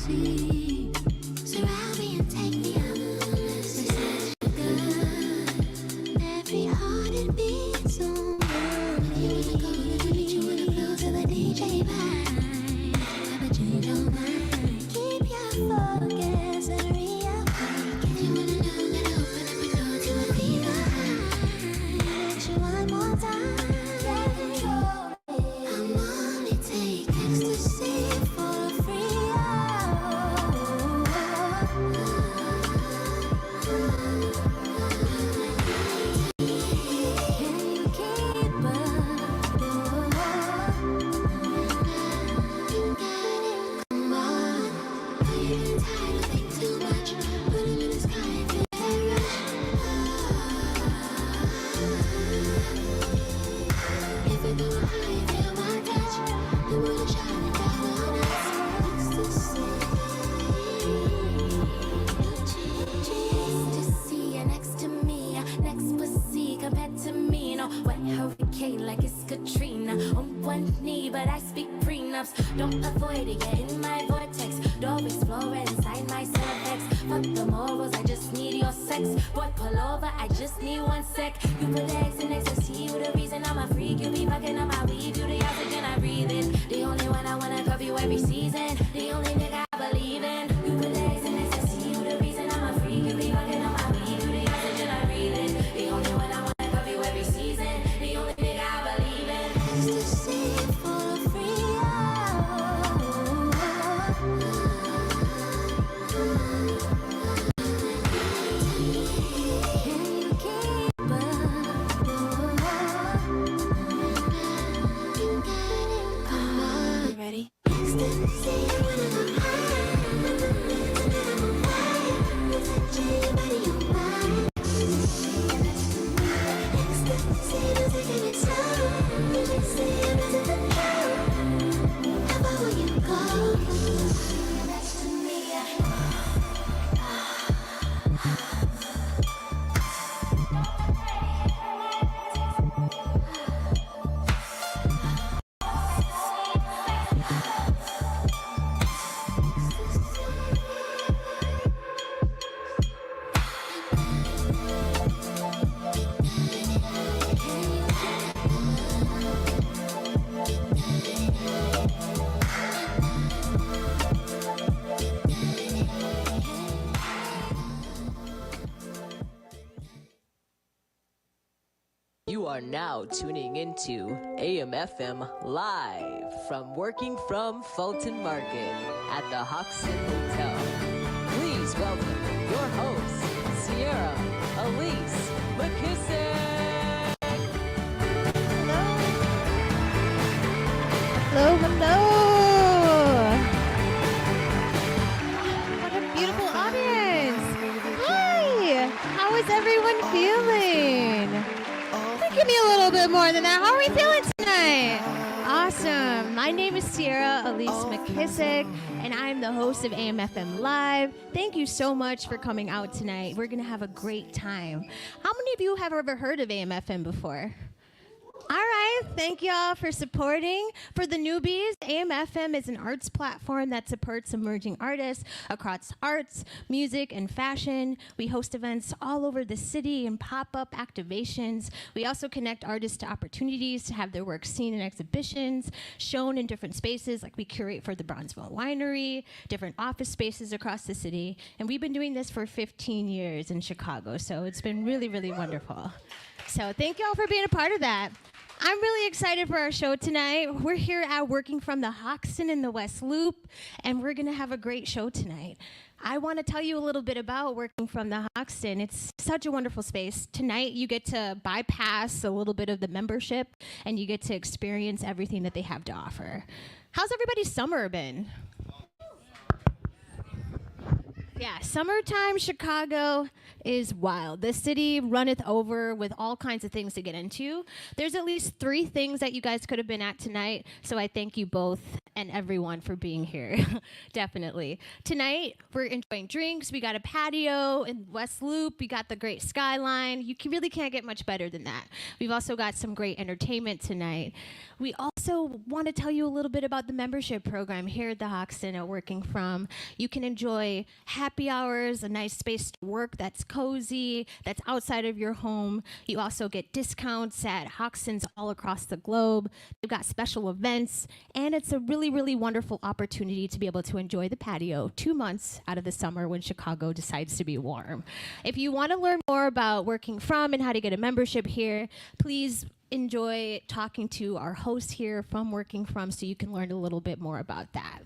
see. Surround me and take me out. This is such good. Every heart it beats on. You wanna go to the beach, you wanna blow to the DJ vibe. Never change your mind. Keep your focus and reaffirm. If you wanna know, gotta open up a door to a deeper high. Let you one more time. I'm only take ecstasy for free. Like it's Katrina on one knee, but I speak prenups. Don't avoid it, get in my vortex. Don't explore inside my cervix. Fuck the morals, I just need your sex. Boy, pull over, I just need 1 sec. You put eggs in ecstasy, you the reason I'm a freak. You be fucking on my weed, you the oxygen I breathe in. The only one I wanna cover you every season. The only nigga I believe in. You put eggs in ecstasy, you the reason I'm a freak. You be fucking on my weed, you the oxygen I breathe in. The only one I wanna cover you every season. The only nigga I believe in. Ecstasy for free. Ready? You are now tuning into AMFM Live from Working from Fulton Market at the Hoxton Hotel. Please welcome your host, Ciera Alyse McKissick. Hello, hello. What a beautiful audience. Hi, how is everyone feeling? Give me a little bit more than that. How are we feeling tonight? Awesome. My name is Ciera Alyse McKissick, and I'm the host of AMFM Live. Thank you so much for coming out tonight. We're going to have a great time. How many of you have ever heard of AMFM before? All right, thank y'all for supporting. For the newbies, AMFM is an arts platform that supports emerging artists across arts, music, and fashion. We host events all over the city and pop-up activations. We also connect artists to opportunities to have their work seen in exhibitions, shown in different spaces, like we curate for the Bronzeville Winery, different office spaces across the city. And we've been doing this for 15 years in Chicago, so it's been really, really wonderful. So thank y'all for being a part of that. I'm really excited for our show tonight. We're here at Working from the Hoxton in the West Loop, and we're going to have a great show tonight. I want to tell you a little bit about Working from the Hoxton. It's such a wonderful space. Tonight, you get to bypass a little bit of the membership, and you get to experience everything that they have to offer. How's everybody's summer been? Yeah, summertime Chicago is wild. The city runneth over with all kinds of things to get into. There's at least 3 things that you guys could have been at tonight, so I thank you both and everyone for being here, definitely. Tonight, we're enjoying drinks. We got a patio in West Loop. We got the great skyline. You really can't get much better than that. We've also got some great entertainment tonight. We also also want to tell you a little bit about the membership program here at the Hoxton at Working From. You can enjoy happy hours, a nice space to work that's cozy, that's outside of your home. You also get discounts at Hoxtons all across the globe. They've got special events, and it's a really, really wonderful opportunity to be able to enjoy the patio 2 months out of the summer when Chicago decides to be warm. If you want to learn more about Working From and how to get a membership here, please enjoy talking to our host here from Working From so you can learn a little bit more about that.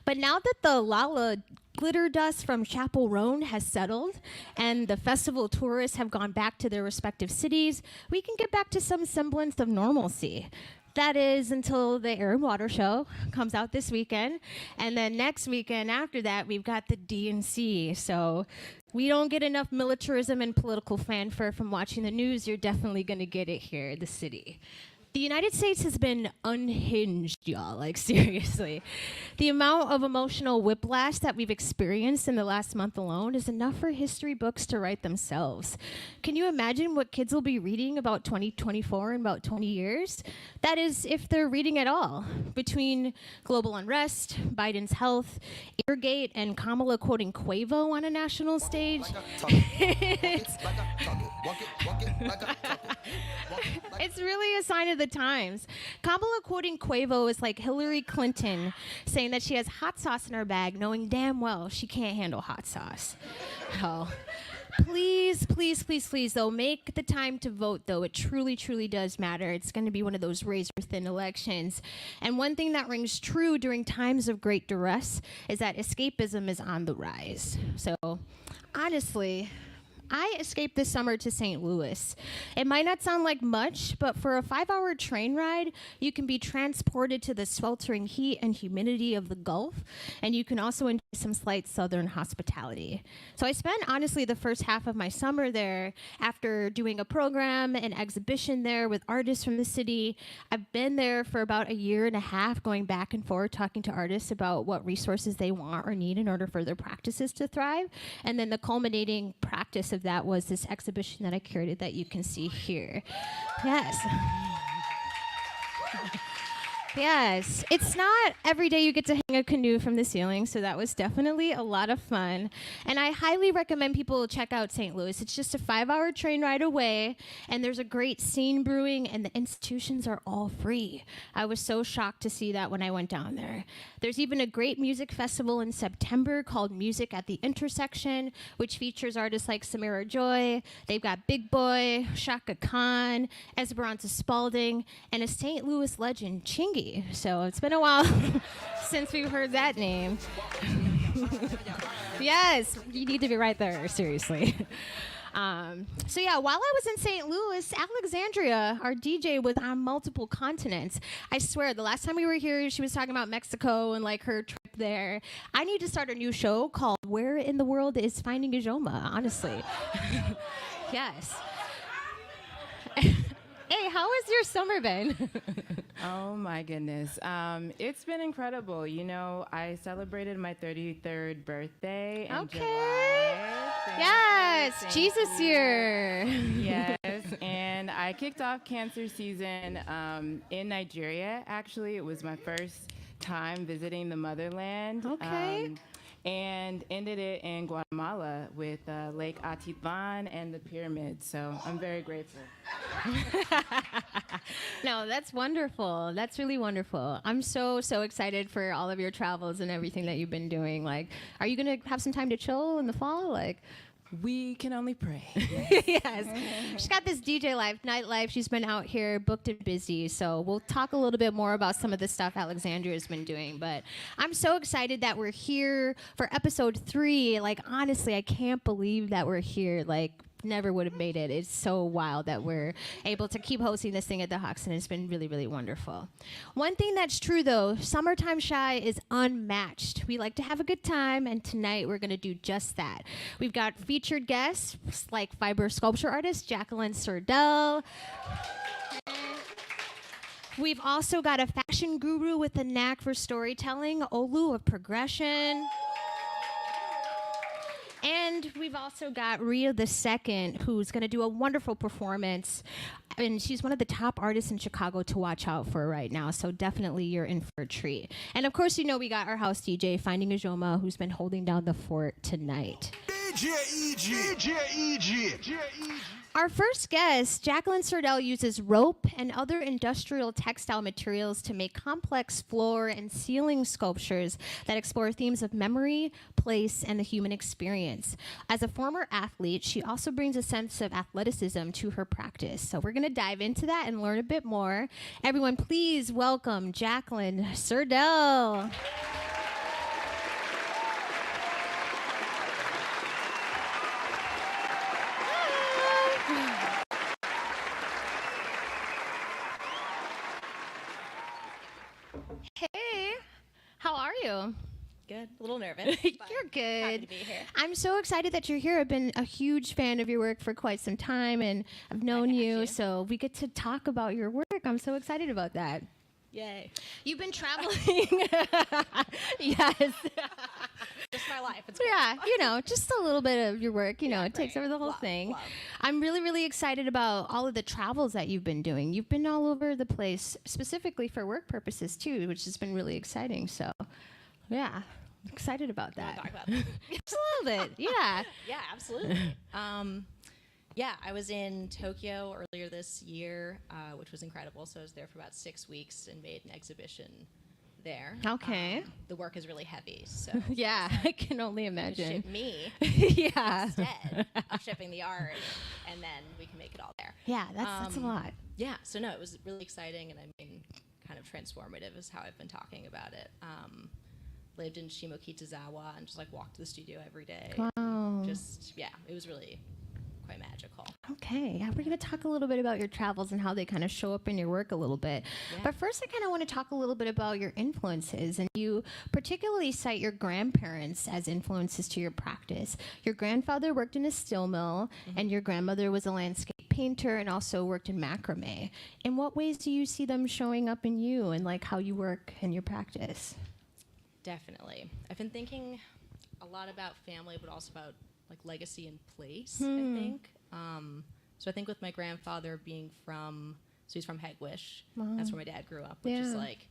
But now that the Lala glitter dust from Chapel Roan has settled and the festival tourists have gone back to their respective cities, we can get back to some semblance of normalcy. That is until the Air and Water Show comes out this weekend. And then next weekend after that, we've got the DNC. So we don't get enough militarism and political fanfare from watching the news. You're definitely going to get it here in the city. The United States has been unhinged, y'all, like seriously. The amount of emotional whiplash that we've experienced in the last month alone is enough for history books to write themselves. Can you imagine what kids will be reading about 2024 in about 20 years? That is, if they're reading at all. Between global unrest, Biden's health, Eargate, and Kamala quoting Quavo on a national stage. It's really a sign of the times. Kamala quoting Quavo is like Hillary Clinton saying that she has hot sauce in her bag, knowing damn well she can't handle hot sauce. Oh. Please, please, please, please, though, make the time to vote, though. It truly, truly does matter. It's going to be one of those razor-thin elections. And one thing that rings true during times of great duress is that escapism is on the rise. So, honestly, I escaped this summer to St. Louis. It might not sound like much, but for a 5-hour train ride, you can be transported to the sweltering heat and humidity of the Gulf, and you can also enjoy some slight southern hospitality. So I spent, honestly, the first half of my summer there after doing a program, an exhibition there with artists from the city. I've been there for about 1.5 years, going back and forth, talking to artists about what resources they want or need in order for their practices to thrive. And then the culminating practice of that was this exhibition that I curated that you can see here. Yes. Yes, it's not every day you get to hang a canoe from the ceiling, so that was definitely a lot of fun. And I highly recommend people check out St. Louis. It's just a 5-hour train ride away, and there's a great scene brewing, and the institutions are all free. I was so shocked to see that when I went down there. There's even a great music festival in September called Music at the Intersection, which features artists like Samira Joy. They've got Big Boy, Shaka Khan, Esperanza Spalding, and a St. Louis legend, Chingy. So it's been a while since we've heard that name. Yes, you need to be right there, seriously. So yeah, while I was in St. Louis, Alexandria, our DJ, was on multiple continents. I swear, the last time we were here, she was talking about Mexico and like her trip there. I need to start a new show called Where in the World is Finding IJEOMA, honestly. Yes. Hey, how has your summer been? Oh my goodness. It's been incredible. You know, I celebrated my 33rd birthday in July. Yes, Jesus year. Yes, and I kicked off cancer season in Nigeria. Actually, it was my first time visiting the motherland. Okay. And ended it in Guatemala with Lake Atitlán and the pyramids. So I'm very grateful. No, that's wonderful. That's really wonderful. I'm so excited for all of your travels and everything that you've been doing. Like, are you going to have some time to chill in the fall? Like, we can only pray. Yes. She's got this DJ life, nightlife. She's been out here booked and busy. So we'll talk a little bit more about some of the stuff Alexandria has been doing. But I'm so excited that we're here for episode 3. Like, honestly, I can't believe that we're here. Like, never would have made it. It's so wild that we're able to keep hosting this thing at the Hoxton. It's been really, really wonderful. One thing that's true, though, Summertime Shy is unmatched. We like to have a good time, and tonight we're going to do just that. We've got featured guests like fiber sculpture artist Jacqueline Surdell. We've also got a fashion guru with a knack for storytelling, Olu of Pgrssn. And we've also got Rhea the Second, who's going to do a wonderful performance. And she's one of the top artists in Chicago to watch out for right now. So definitely you're in for a treat. And of course, you know, we got our house DJ, Finding IJEOMA, who's been holding down the fort tonight. Our first guest, Jacqueline Surdell, uses rope and other industrial textile materials to make complex floor and ceiling sculptures that explore themes of memory, place, and the human experience. As a former athlete, she also brings a sense of athleticism to her practice. So we're going to dive into that and learn a bit more. Everyone, please welcome Jacqueline Surdell. Hey, how are you? Good. A little nervous. You're good. Happy to be here. I'm so excited that you're here. I've been a huge fan of your work for quite some time, and I've known you, so we get to talk about your work. I'm so excited about that. Yay. You've been traveling. Yes. Just my life. It's Yeah, you know, just a little bit of your work, you know, it takes right. over the whole Love, thing. love. I'm really, really excited about all of the travels that you've been doing. You've been all over the place, specifically for work purposes, too, which has been really exciting. So, yeah, I'm excited about that. Talk about that. Just a little bit, yeah. Yeah, absolutely. Yeah, I was in Tokyo earlier this year, which was incredible. So I was there for about 6 weeks and made an exhibition there. Okay. The work is really heavy, so Yeah, I can only imagine. ship me Yeah. instead of shipping the art, and then we can make it all there. Yeah, that's a lot. Yeah, so no, it was really exciting, and I mean, kind of transformative is how I've been talking about it. Lived in Shimokitazawa and just like walked to the studio every day. Wow. Just, yeah, it was really quite magical. Okay, yeah, we're going to talk a little bit about your travels and how they kind of show up in your work a little bit. Yeah. But first, I kind of want to talk a little bit about your influences. And you particularly cite your grandparents as influences to your practice. Your grandfather worked in a steel mill, and your grandmother was a landscape painter and also worked in macrame. In what ways do you see them showing up in you and like how you work in your practice? Definitely. I've been thinking a lot about family, but also about like legacy and place, Hmm. I think. So I think with my grandfather being from, so he's from Hegwish. Wow. That's where my dad grew up, which is Yeah. like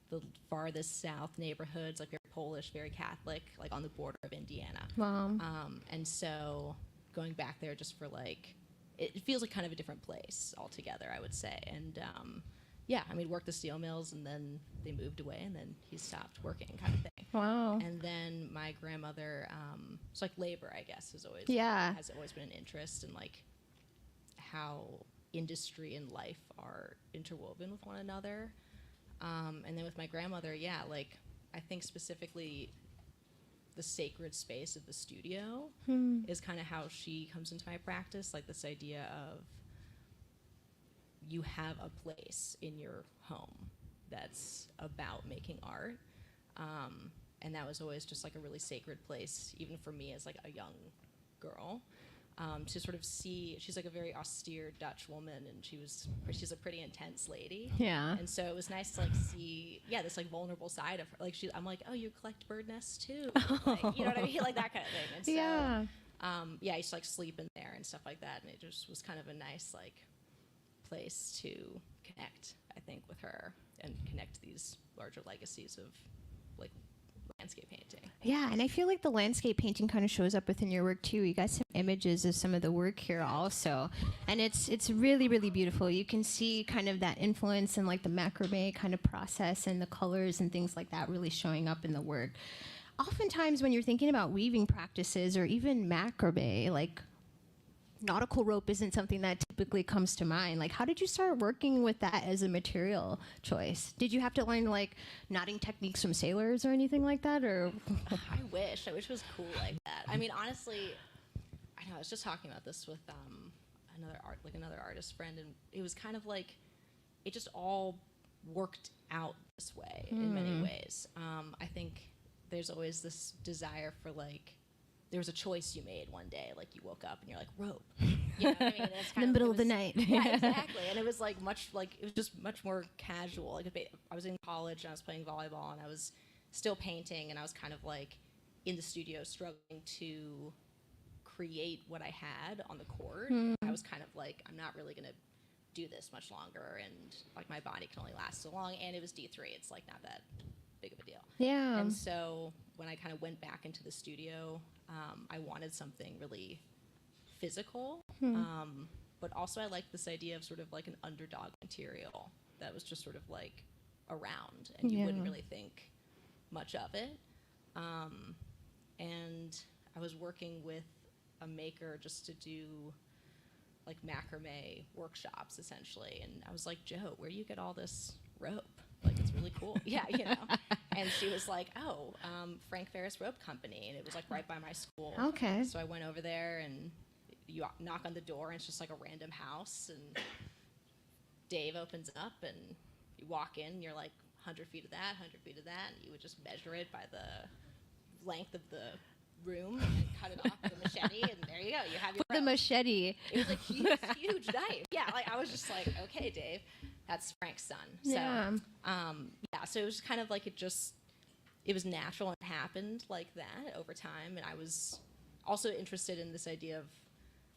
the farthest south neighborhoods, like very Polish, very Catholic, like on the border of Indiana. Mom. And so going back there just for like, it feels like kind of a different place altogether, I would say. And yeah, I mean, worked the steel mills, and then they moved away, and then he stopped working, kind of thing. Wow. And then my grandmother, it's like labor, I guess, has always been an interest in like how industry and life are interwoven with one another. And then with my grandmother, yeah, like I think specifically the sacred space of the studio is kind of how she comes into my practice, like this idea of you have a place in your home that's about making art. And that was always just like a really sacred place, even for me as like a young girl, to sort of see. She's like a very austere Dutch woman, and she's a pretty intense lady. Yeah. And so it was nice to like see, yeah, this like vulnerable side of her. Like I'm like, oh, you collect bird nests too, like, you know what I mean, like that kind of thing. And so, Yeah. yeah, I used to like sleep in there and stuff like that, and it just was kind of a nice like place to connect, I think, with her and connect these larger legacies of like landscape painting. Yeah, and I feel like the landscape painting kind of shows up within your work too. You got some images of some of the work here also, and it's really, really beautiful. You can see kind of that influence in like the macrame kind of process and the colors and things like that really showing up in the work. Oftentimes when you're thinking about weaving practices or even macrame, like nautical rope isn't something that typically comes to mind. Like, how did you start working with that as a material choice? Did you have to learn like knotting techniques from sailors or anything like that, or? I wish it was cool like that. I mean, honestly, I know I was just talking about this with another artist friend, and it was kind of like it just all worked out this way in many ways. I think there's always this desire for like, there was a choice you made one day, like you woke up and you're like, rope. You know what I mean? It's In the middle of the night. Yeah, exactly. And it was like it was just much more casual. Like I was in college and I was playing volleyball and I was still painting, and I was kind of like, in the studio struggling to create what I had on the court. I was kind of like, I'm not really going to do this much longer, and like my body can only last so long, and it was D3. It's like not that big of a deal. Yeah. And so when I kind of went back into the studio, I wanted something really physical, but also I liked this idea of sort of like an underdog material that was just sort of like around, and you wouldn't really think much of it. And I was working with a maker just to do like macrame workshops essentially, and I was like, Joe, where do you get all this rope? Like, it's really cool. Yeah, you know. And she was like, oh, Frank Ferris Rope Company, and it was like right by my school. Okay. So I went over there, and you knock on the door, and it's just like a random house, and Dave opens up, and you walk in, and you're like 100 feet of that, 100 feet of that, and you would just measure it by the length of the room and cut it off with a machete, and there you go. You have your The machete. It was a huge knife. Yeah, like I was just like, okay, Dave, that's Frank's son. So, so it was kind of like it was natural and happened like that over time. And I was also interested in this idea of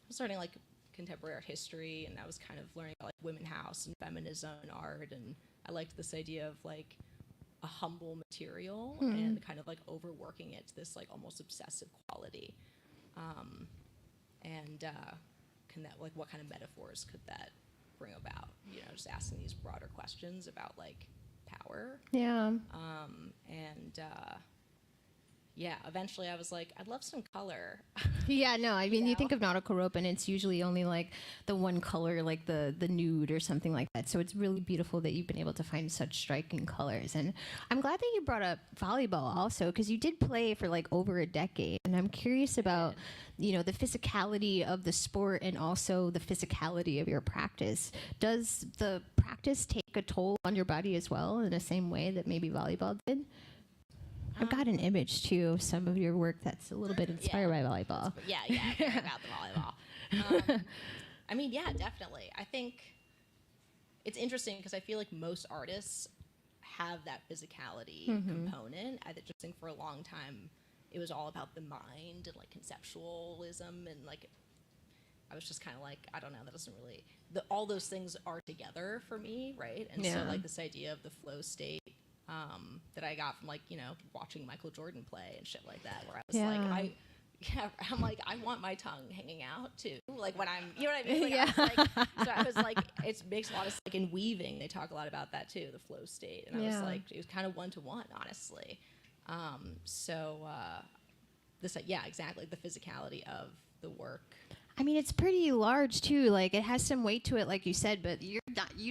starting like contemporary art history, and I was kind of learning about like women house and feminism and art, and I liked this idea of like a humble material and kind of like overworking it to this like almost obsessive quality. Can that, like, what kind of metaphors could that bring about? You know, just asking these broader questions about like power. Yeah. Eventually I was like, I'd love some color. Yeah, no, I mean, you think of nautical rope, and it's usually only like the one color, like the nude or something like that. So it's really beautiful that you've been able to find such striking colors. And I'm glad that you brought up volleyball also, because you did play for like over a decade. And I'm curious about, you know, the physicality of the sport and also the physicality of your practice. Does the practice take a toll on your body as well in the same way that maybe volleyball did? I've got an image too of some of your work that's a little bit inspired by volleyball. About the volleyball. I mean, yeah, definitely. I think it's interesting because I feel like most artists have that physicality component. I just think for a long time it was all about the mind and like conceptualism, and like I was just kind of like, I don't know, that doesn't really, all those things are together for me, right? And so like this idea of the flow state that I got from like, you know, watching Michael Jordan play and shit like that, where I was I'm like, I want my tongue hanging out too. Like when I'm, you know what I mean? Like, so I was like, it makes a lot of sense. Like in weaving, they talk a lot about that too, the flow state. And I was like, it was kind of one-to-one, honestly. Exactly, the physicality of the work. I mean, it's pretty large too. Like it has some weight to it, like you said, but you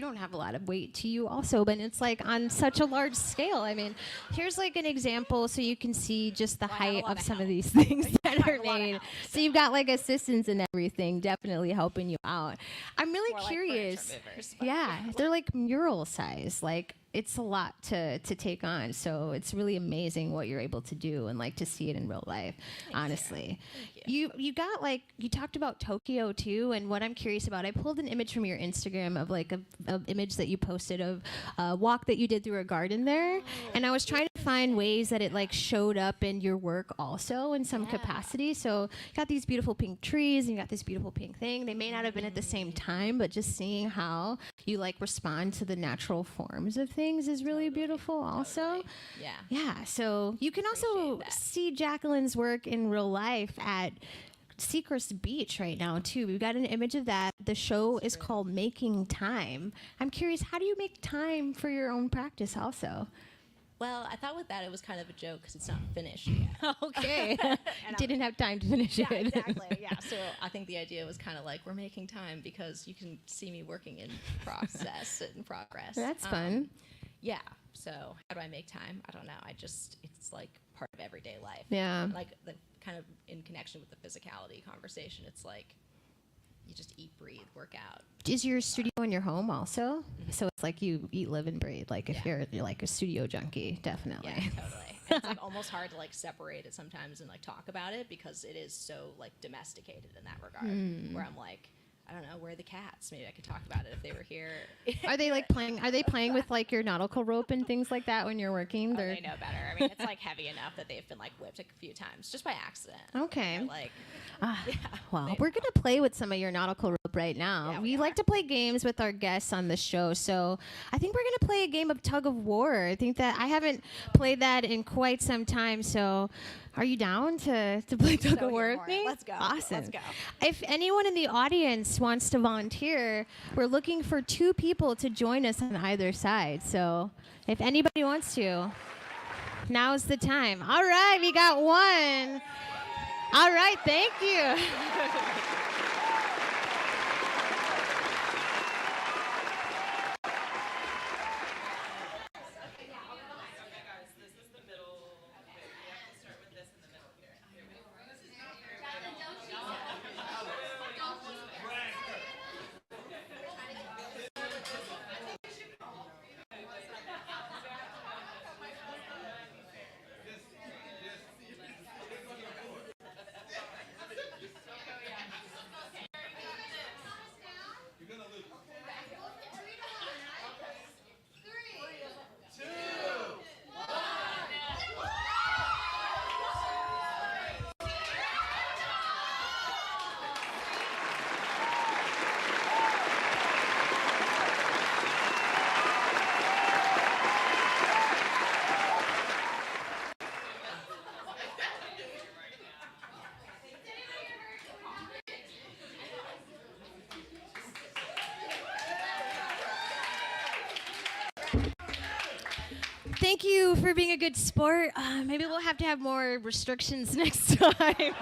don't have a lot of weight to you also, but it's like on such a large scale. I mean, here's like an example so you can see just the height of some of these things that are made. So you've got like assistants and everything definitely helping you out. I'm really curious. Like they're like mural size. Like it's a lot to take on. So it's really amazing what you're able to do and like to see it in real life, honestly. You got like, you talked about Tokyo too, and what I'm curious about, I pulled an image from your Instagram of like a image that you posted of a walk that you did through a garden there, and I was trying to find ways that it like showed up in your work also in some capacity. So you got these beautiful pink trees and you got this beautiful pink thing. They may not have been at the same time, but just seeing how you like respond to the natural forms of things is really beautiful also. Yeah, so you can also see Jacqueline's work in real life at Seacrest Beach right now too. We've got an image of that. The show is called Making Time. I'm curious, how do you make time for your own practice also? Well, I thought with that it was kind of a joke because it's not finished yet. Okay. Didn't have time to finish it. Exactly. Yeah. So I think the idea was kind of like, we're making time because you can see me working in process and progress. That's fun. Yeah. So how do I make time? I don't know. It's like part of everyday life. Yeah. Like the kind of in connection with the physicality conversation, it's like you just eat, breathe, work out. Is your studio in your home also? So it's like you eat, live, and breathe. Like if you're like a studio junkie, definitely. Yeah, totally. And it's like almost hard to like separate it sometimes and like talk about it because it is so like domesticated in that regard. Where I'm like, I don't know, where are the cats? Maybe I could talk about it if they were here. Are they like playing? Are they playing with like your nautical rope and things like that when you're working? Oh, they know better. I mean, it's like heavy enough that they've been like whipped a few times just by accident. Okay. You know, like, well, we're gonna play with some of your nautical rope right now. Yeah, we like to play games with our guests on the show, so I think we're gonna play a game of tug of war. I think that I haven't played that in quite some time. So, are you down to play tug of war with me? Let's go. Awesome. Let's go. If anyone in the audience wants to volunteer, we're looking for 2 people to join us on either side. So, if anybody wants to, now's the time. All right, we got one. All right, thank you. Thank you for being a good sport. Maybe we'll have to have more restrictions next time.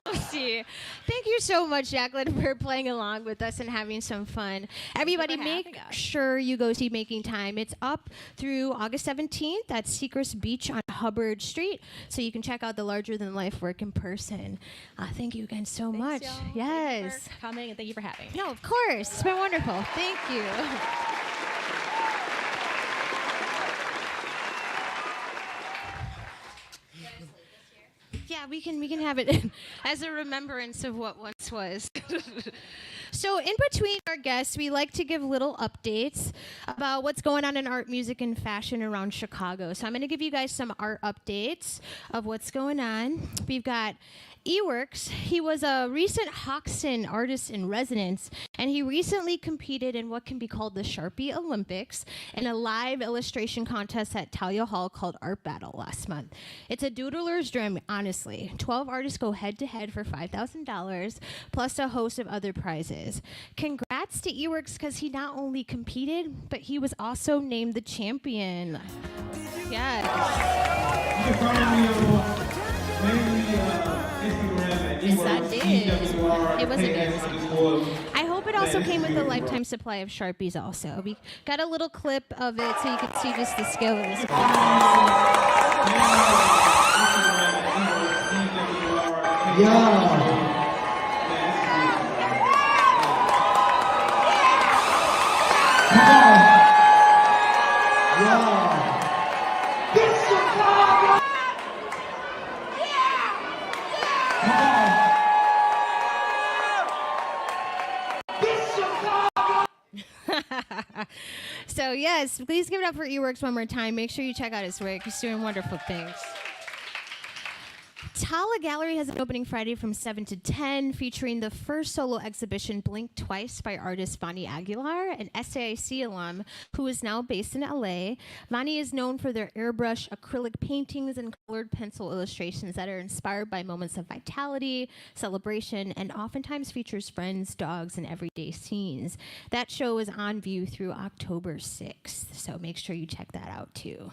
We'll see. Thank you so much, Jacqueline, for playing along with us and having some fun. Everybody, make sure you go see Making Time. It's up through August 17th at Seacrest Beach on Hubbard Street, so you can check out the larger-than-life work in person. Thank you again so much. Y'all. Yes. Thank you for coming, and thank you for having me. No, of course. It's been wonderful. Thank you. Yeah, we can have it as a remembrance of what once was. So in between our guests, we like to give little updates about what's going on in art, music, and fashion around Chicago. So I'm going to give you guys some art updates of what's going on. We've got Eworks. He was a recent Hoxton artist in residence, and he recently competed in what can be called the Sharpie Olympics in a live illustration contest at Talia Hall called Art Battle last month. It's a doodler's dream, honestly. 12 artists go head-to-head for $5,000, plus a host of other prizes. Congrats to Eworks, because he not only competed, but he was also named the champion. Yes. You can find me on mainly Instagram. Yes, I did. It was embarrassing. I hope it also came with a lifetime supply of Sharpies also. We got a little clip of it so you can see just the skill of this. Yeah. So yes, please give it up for Eworks one more time. Make sure you check out his work. He's doing wonderful things. Tala Gallery has an opening Friday from 7 to 10, featuring the first solo exhibition, Blink Twice, by artist Vani Aguilar, an SAIC alum who is now based in LA. Vani is known for their airbrush acrylic paintings and colored pencil illustrations that are inspired by moments of vitality, celebration, and oftentimes features friends, dogs, and everyday scenes. That show is on view through October 6th, so make sure you check that out too.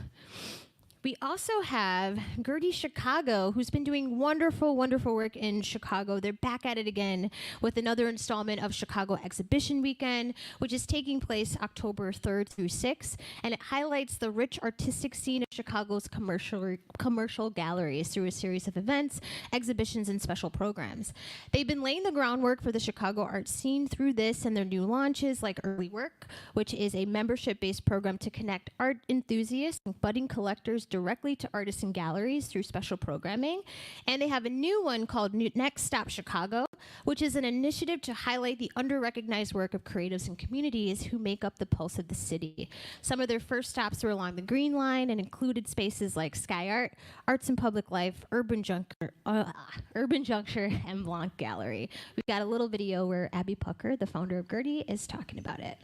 We also have Gertie Chicago, who's been doing wonderful, wonderful work in Chicago. They're back at it again with another installment of Chicago Exhibition Weekend, which is taking place October 3rd through 6th, and it highlights the rich artistic scene of Chicago's commercial galleries through a series of events, exhibitions, and special programs. They've been laying the groundwork for the Chicago art scene through this and their new launches like Early Work, which is a membership-based program to connect art enthusiasts and budding collectors directly to artists and galleries through special programming. And they have a new one called Next Stop Chicago, which is an initiative to highlight the under-recognized work of creatives and communities who make up the pulse of the city. Some of their first stops were along the Green Line and included spaces like Sky Art, Arts and Public Life, Urban Juncture, and Blanc Gallery. We've got a little video where Abby Pucker, the founder of Gertie, is talking about it.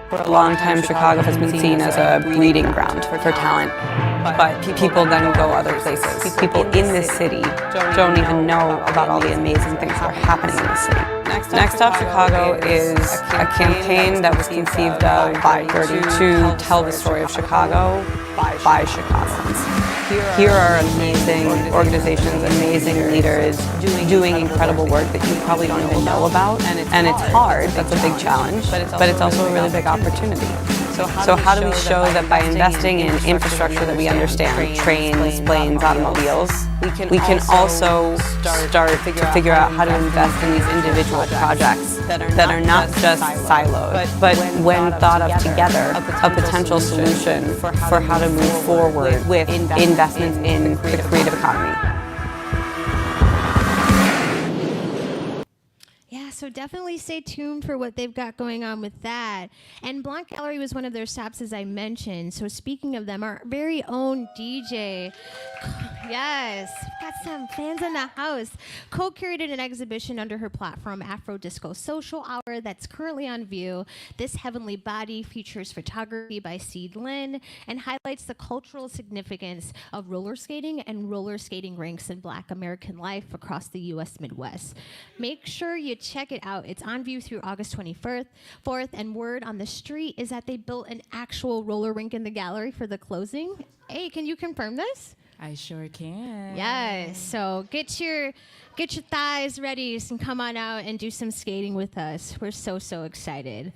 For a long time, Chicago has been seen as a breeding ground for talent, but people then go other places. People in this city don't even know about all the amazing things that are happening in the city. Next Stop Chicago is a campaign that was conceived of by Gertie to tell the story of Chicago by Chicagoans. Here are amazing organizations, amazing leaders doing incredible work that you probably don't even know about. And it's hard, that's a big challenge, but it's also a really big opportunity. So how do we show that by investing in infrastructure that we understand, trains, planes, automobiles, we can also start to figure out how to invest in these individual projects that are not just siloed, but when thought of together, a potential solution for how to move forward with investments in the creative economy. So definitely stay tuned for what they've got going on with that. And Blanc Gallery was one of their stops, as I mentioned. So speaking of them, our very own DJ, yes, got some fans in the house, co-curated an exhibition under her platform, Afro Disco Social Hour, that's currently on view. This Heavenly Body features photography by Seed Lynn and highlights the cultural significance of roller skating and roller skating rinks in Black American life across the U.S. Midwest. Make sure you check it out. It's on view through August 24th, and word on the street is that they built an actual roller rink in the gallery for the closing. Hey, can you confirm this? I sure can. Yes. So get your thighs ready and come on out and do some skating with us. We're so excited.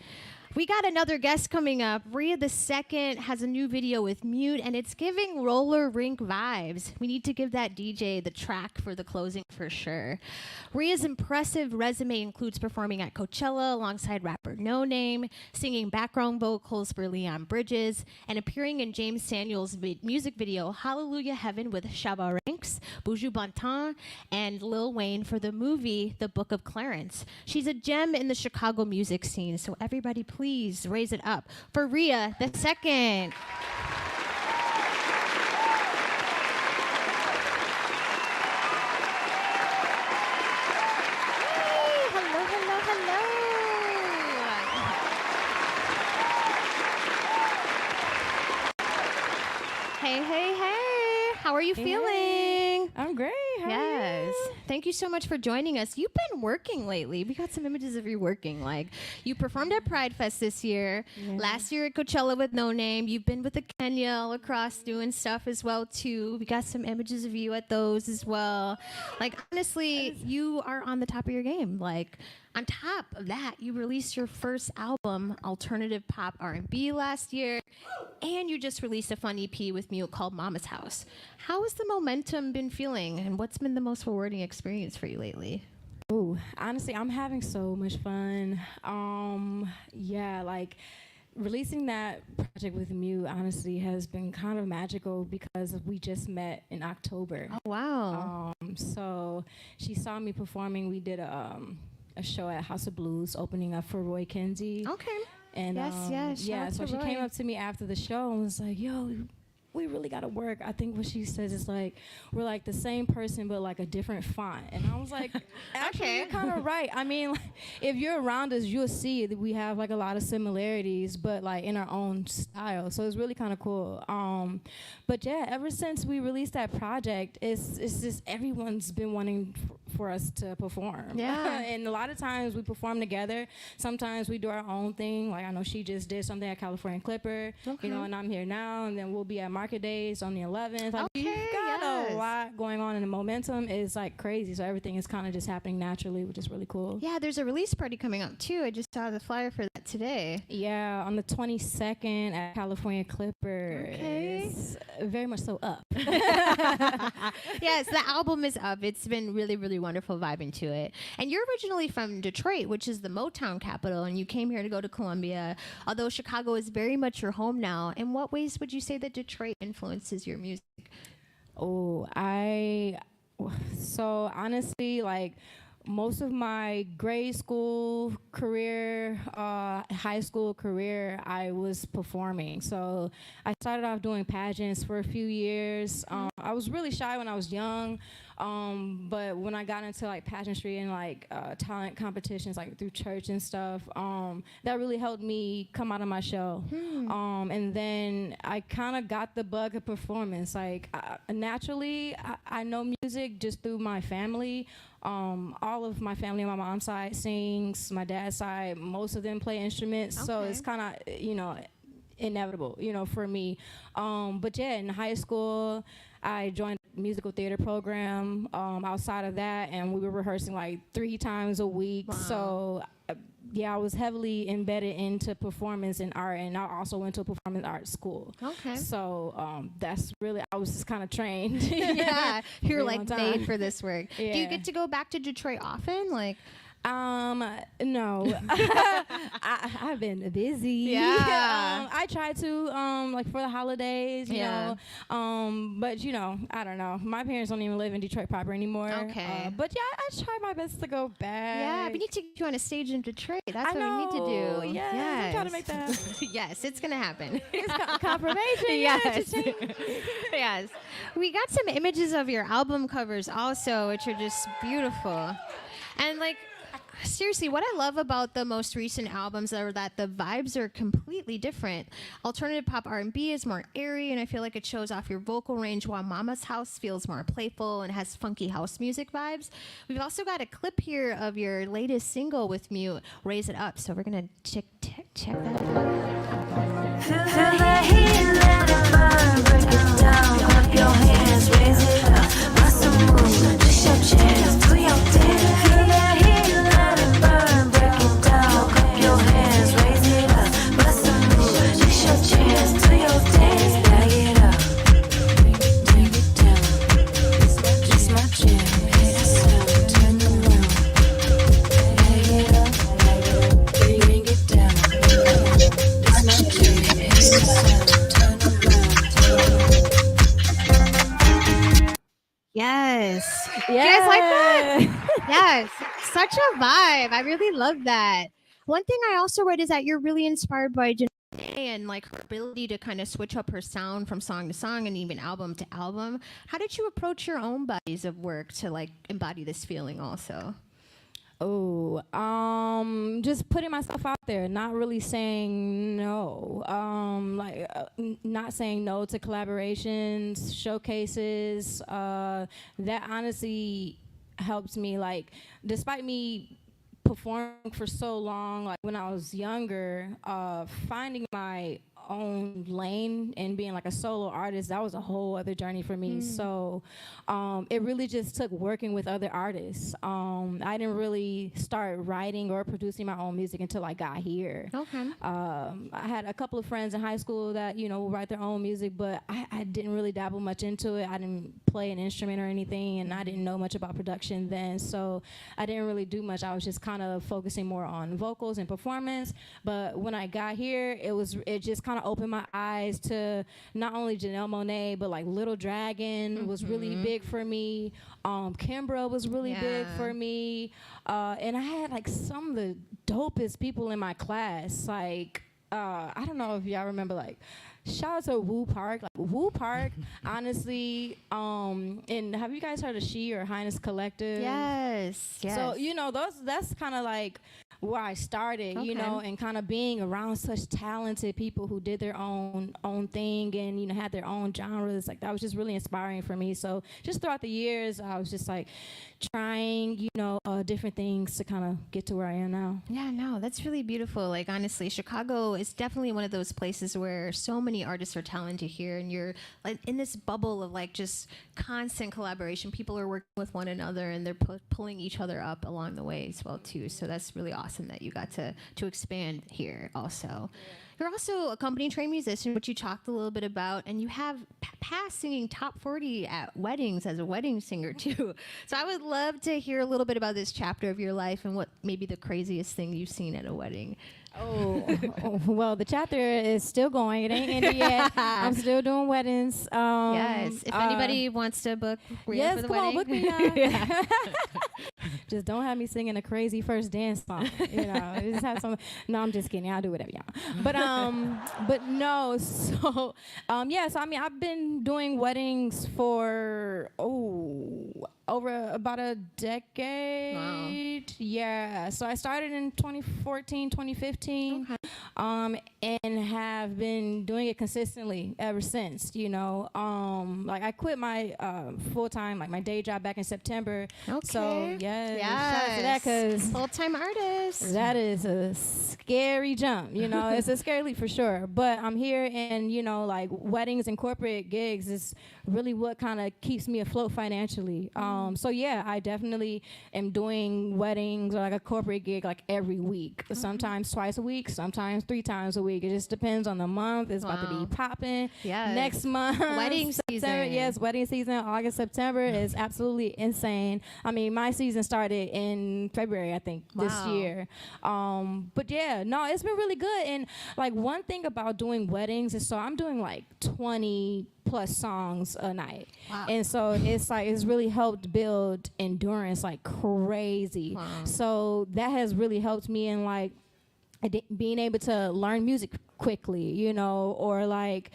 We got another guest coming up. Rhea The Second has a new video with Mute, and it's giving roller rink vibes. We need to give that DJ the track for the closing for sure. Rhea's impressive resume includes performing at Coachella alongside rapper No Name, singing background vocals for Leon Bridges, and appearing in James Samuel's music video Hallelujah Heaven with Shabba Ranks, Buju Banton, and Lil Wayne for the movie The Book of Clarence. She's a gem in the Chicago music scene, so everybody please raise it up for Rhea The Second. Hey. How are you feeling? I'm great. How are you? Thank you so much for joining us. You've been working lately. We got some images of you working. Like, you performed at Pride Fest this year. Yeah. Last year at Coachella with No Name. You've been with the Kenya all across doing stuff as well, too. We got some images of you at those as well. Like, honestly, you are on the top of your game. Like, on top of that, you released your first album, Alternative Pop R&B, last year, and you just released a fun EP with Mute called Mama's House. How has the momentum been feeling, and what's been the most rewarding experience for you lately? Oh, honestly, I'm having so much fun. Releasing that project with Mute, honestly, has been kind of magical because we just met in October. Oh, wow. So she saw me performing. We did a show at House of Blues, opening up for Roy Kenzie. Okay. And so she came up to me after the show and was like, yo, we really got to work. I think what she says is like, we're like the same person, but like a different font. And I was like, actually, you're kind of right. I mean, like, if you're around us, you'll see that we have like a lot of similarities, but like in our own style. So it's really kind of cool. But yeah, ever since we released that project, it's just everyone's been wanting for us to perform. Yeah. And a lot of times we perform together. Sometimes we do our own thing. Like I know she just did something at California Clipper, and I'm here now, and then we'll be at Market Days on the 11th. Like, we've got a lot going on, and the momentum is like crazy. So everything is kind of just happening naturally, which is really cool. Yeah, there's a release party coming up too. I just saw the flyer for that today. Yeah, on the 22nd at California Clipper. Okay. It's very much so up. Yes, the album is up. It's been really, really wonderful vibe into it. And you're originally from Detroit, which is the Motown capital, and you came here to go to Columbia, although Chicago is very much your home now. In what ways would you say that Detroit influences your music? So honestly, like, most of my grade school career, high school career, I was performing. So I started off doing pageants for a few years. I was really shy when I was young, but when I got into like pageantry and like talent competitions, like through church and stuff, that really helped me come out of my shell. And then I kind of got the bug of performance. Like naturally, I know music just through my family. All of my family on my mom's side sings, my dad's side, most of them play instruments. Okay. So it's kind of, you know, inevitable, you know, for me. But yeah, in high school, I joined a musical theater program outside of that, and we were rehearsing like 3 times a week. Wow. So yeah, I was heavily embedded into performance and art, and I also went to a performance art school. Okay. So that's really, I was just kind of trained. Yeah, you're like made for this work. Yeah. Do you get to go back to Detroit often? Like, no. I've been busy. Yeah. I try to, like for the holidays, you know. But you know, I don't know. My parents don't even live in Detroit proper anymore. Okay. But yeah, I try my best to go back. Yeah, we need to get you on a stage in Detroit. That's what we need to do. Yes. I'm trying to make that happen. Yes, it's gonna happen. It's confirmation. Yes. Yes. We got some images of your album covers also, which are just beautiful. And like, seriously, what I love about the most recent albums are that the vibes are completely different. Alternative pop R&B is more airy, and I feel like it shows off your vocal range, while Mama's House feels more playful and has funky house music vibes. We've also got a clip here of your latest single with Mute, Raise It Up, so we're going to check that out. Feel the heat, let it burn, break it down, clap your hands, raise it up, bust a move, push your chest, do your dance. Feel the heat, let it burn, break it down, clap your hands, raise it up, bust a move, push your chest, do your dance. Bag it up, bring it down, it's my jam, hit the sound, turn around. Bag it up, bring it down, it's my jam, hit the sound, turn around. Yes. You guys like that? Yes. Such a vibe. I really love that. One thing I also read is that you're really inspired by Janae and like her ability to kind of switch up her sound from song to song and even album to album. How did you approach your own bodies of work to like embody this feeling also? Just putting myself out there, not really saying no. Not saying no to collaborations, showcases. That honestly helps me. Like, despite me performing for so long, like when I was younger, finding my own lane and being like a solo artist, that was a whole other journey for me. So it really just took working with other artists. I didn't really start writing or producing my own music until I got here. Okay. I had a couple of friends in high school that, you know, write their own music, but I didn't really dabble much into it. I didn't play an instrument or anything, and I didn't know much about production then, so I didn't really do much. I was just kind of focusing more on vocals and performance. But when I got here, it just kind of opened my eyes to not only Janelle Monáe, but like Little Dragon was really big for me. Kimbra was really big for me. And I had like some of the dopest people in my class. Like, I don't know if y'all remember, like, shout out to Woo Park. Like, Woo Park, honestly, and have you guys heard of She or Highness Collective? Yes. So, you know, that's kind of like where I started, you know, and kind of being around such talented people who did their own thing and, you know, had their own genres. Like, that was just really inspiring for me. So just throughout the years, I was just like trying, you know, different things to kind of get to where I am now. Yeah, no, that's really beautiful. Like, honestly, Chicago is definitely one of those places where so many artists are talented here, and you're like in this bubble of like just constant collaboration. People are working with one another, and they're pulling each other up along the way as well too. So that's really awesome. awesome that you got to expand here also. You're also a company trained musician, which you talked a little bit about, and you have passed singing top 40 at weddings as a wedding singer too. So I would love to hear a little bit about this chapter of your life and what maybe the craziest thing you've seen at a wedding. Well, the chapter is still going. It ain't ended yet. I'm still doing weddings. Yes. If anybody wants to book Rhea for the wedding. Yes, come on, book me now. Just don't have me singing a crazy first dance song. Just have some. No, I'm just kidding. I'll do whatever y'all. But no. So, so I mean, I've been doing weddings for over about a decade. Wow. Yeah. So I started in 2014, 2015. And have been doing it consistently ever since, like I quit my full-time, like my day job back in September. Okay. So shout out to that, because full-time artist. That is a scary jump, it's a scary leap for sure. But I'm here, and like weddings and corporate gigs is really what kind of keeps me afloat financially. So yeah, I definitely am doing weddings or like a corporate gig like every week, sometimes twice a week, sometimes 3 times a week. It just depends on the month. It's about to be popping. Yes. Next month, wedding September, season. yes, wedding season. August, September is absolutely insane. I mean, my season started in February, I think, this year. But yeah, no, it's been really good. And like one thing about doing weddings is, so I'm doing like 20 plus songs a night. Wow. And so it's like, it's really helped build endurance like crazy. Wow. So that has really helped me in like being able to learn music quickly, or like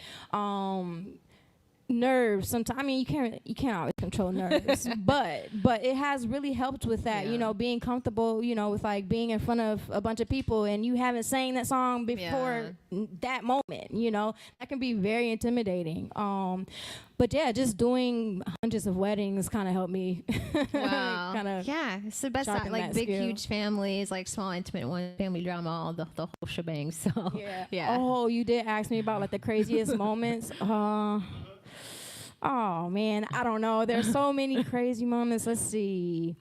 nerves sometimes. I mean, you can't always control nerves, but it has really helped with that, being comfortable, with like being in front of a bunch of people and you haven't sang that song before that moment, that can be very intimidating. But yeah, just doing hundreds of weddings kind of helped me. Wow. Yeah, it's the best side, like big, huge families, like small, intimate one, family drama, all the whole shebang. So yeah. Oh, you did ask me about like the craziest moments. Oh man, I don't know. There's so many crazy moments. Let's see.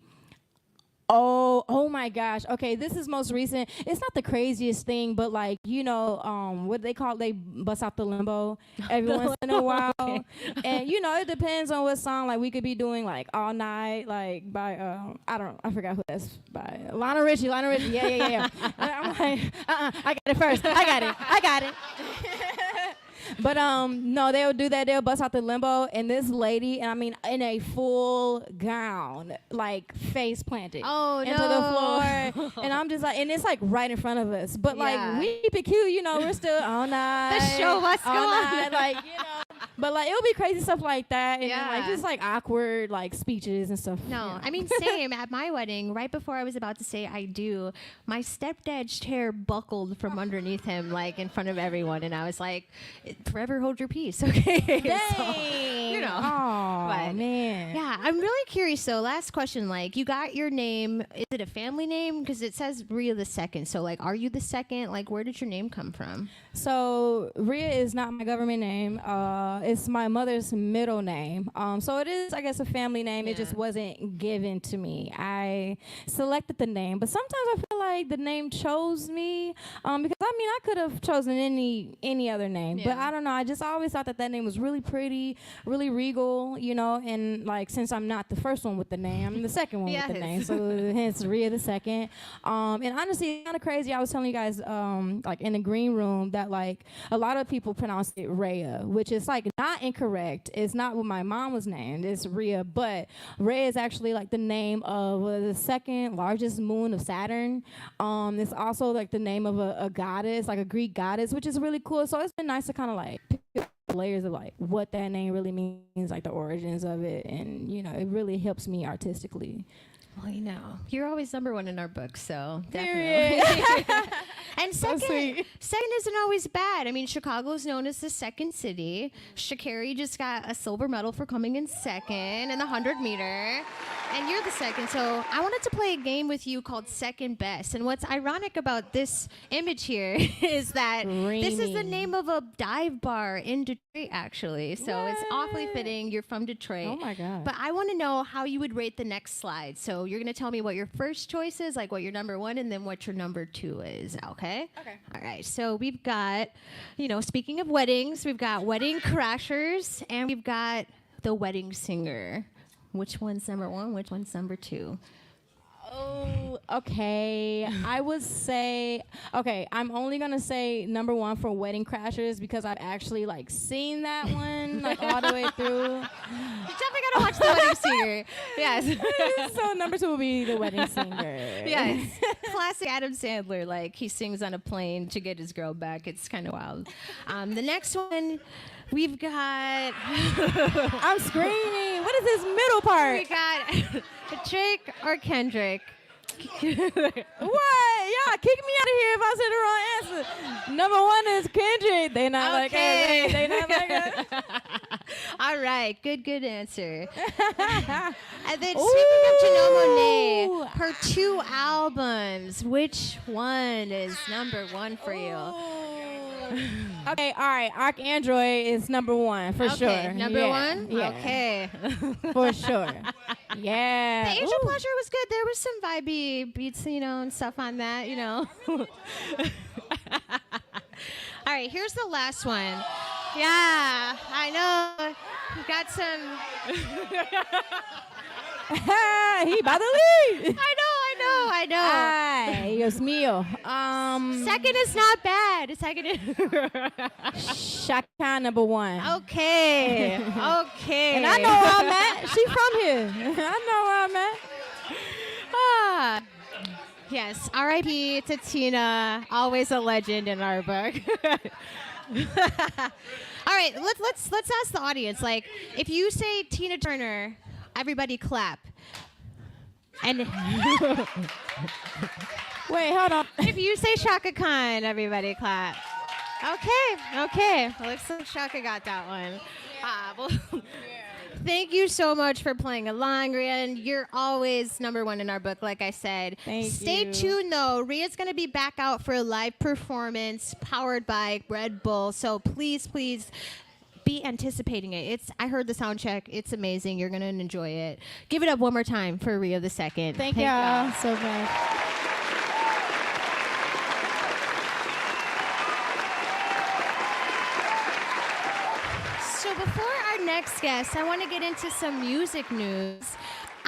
Oh my gosh. Okay, this is most recent. It's not the craziest thing, but like, what they call, they bust out the limbo every once in a while. Okay. And it depends on what song. Like we could be doing like All Night, like by I forgot who that's by. Lionel Richie. Yeah. I'm like, I got it first. I got it. But no, they'll do that. They'll bust out the limbo, and this lady, and I mean, in a full gown, like face planted into the floor, and I'm just like, and it's like right in front of us. But like we keep it cute, we're still all night. The show must go on. Like but like it'll be crazy stuff like that, and then, like just like awkward like speeches and stuff. No, I mean same at my wedding. Right before I was about to say I do, my stepdad's chair buckled from underneath him, like in front of everyone, and I was like, forever hold your peace, okay? Dang. So, oh man. Yeah, I'm really curious though. Last question, like you got your name. Is it a family name? Because it says Rhea the Second. So like, are you the second? Like, where did your name come from? So Rhea is not my government name. It's my mother's middle name. So it is, I guess, a family name. It just wasn't given to me. I selected the name, but sometimes I feel like the name chose me. Because I mean, I could have chosen any other name, but I don't know. I just always thought that name was really pretty, really regal, and like since I'm not the first one with the name, I'm the second one with the name. So hence Rhea the Second. And honestly, it's kind of crazy. I was telling you guys, like in the green room, that like a lot of people pronounce it Rhea, which is like not incorrect. It's not what my mom was named. It's Rhea, but Rhea is actually like the name of the second largest moon of Saturn. It's also like the name of a goddess, like a Greek goddess, which is really cool. So it's been nice to kind of like pick up layers of like what that name really means, like the origins of it, and it really helps me artistically. Well, you're always number one in our book, so definitely. And second isn't always bad. I mean, Chicago is known as the second city. Sha'Carri just got a silver medal for coming in second in the 100-meter. And you're the second. So I wanted to play a game with you called Second Best. And what's ironic about this image here is that this is the name of a dive bar in Detroit, actually. So it's awfully fitting. You're from Detroit. Oh, my God. But I want to know how you would rate the next slide. So you're going to tell me what your first choice is, like what your number one, and then what your number two is, okay? Okay. All right. So we've got, speaking of weddings, we've got Wedding Crashers, and we've got The Wedding Singer. Which one's number one? Which one's number two? Oh, okay. I would say, I'm only going to say number one for Wedding Crashers because I've actually, seen that one, all the way through. You definitely got to watch The Wedding Singer. Yes. So number two will be The Wedding Singer. Yes. Classic Adam Sandler, he sings on a plane to get his girl back. It's kind of wild. The next one, we've got... I'm screaming. What is this middle part? We got Drake or Kendrick. What? Y'all kick me out of here if I say the wrong answer. Number one is Kendrick. They not like us. They not like us. All right. Good answer. And then speaking of Janelle Monáe, her 2 albums, which one is number one for you? Okay, all right. Arcandroid is number one for sure. Number one? Yeah. Okay. For sure. Yeah. The Angel Pleasure was good. There was some vibey beats, and stuff on that, All right, here's the last one. Yeah, I know. We've got some... He about to leave. I know. Ay, Dios mío. Second is not bad. Second is... Shaka number one. Okay. And I know where I'm at. She from here. I know where I'm at. Yes, R.I.P. to Tina. Always a legend in our book. All right, let's ask the audience. If you say Tina Turner, everybody clap. And wait, hold on. If you say Shaka Khan, everybody clap. Okay. Looks like Shaka got that one. Thank you so much for playing along, Rhea. And you're always number one in our book, like I said. Stay tuned, though. Rhea's going to be back out for a live performance powered by Red Bull. So please be anticipating it. I heard the sound check. It's amazing. You're going to enjoy it. Give it up one more time for Rhea the Second. Thank y'all so much. So before our next guest, I want to get into some music news.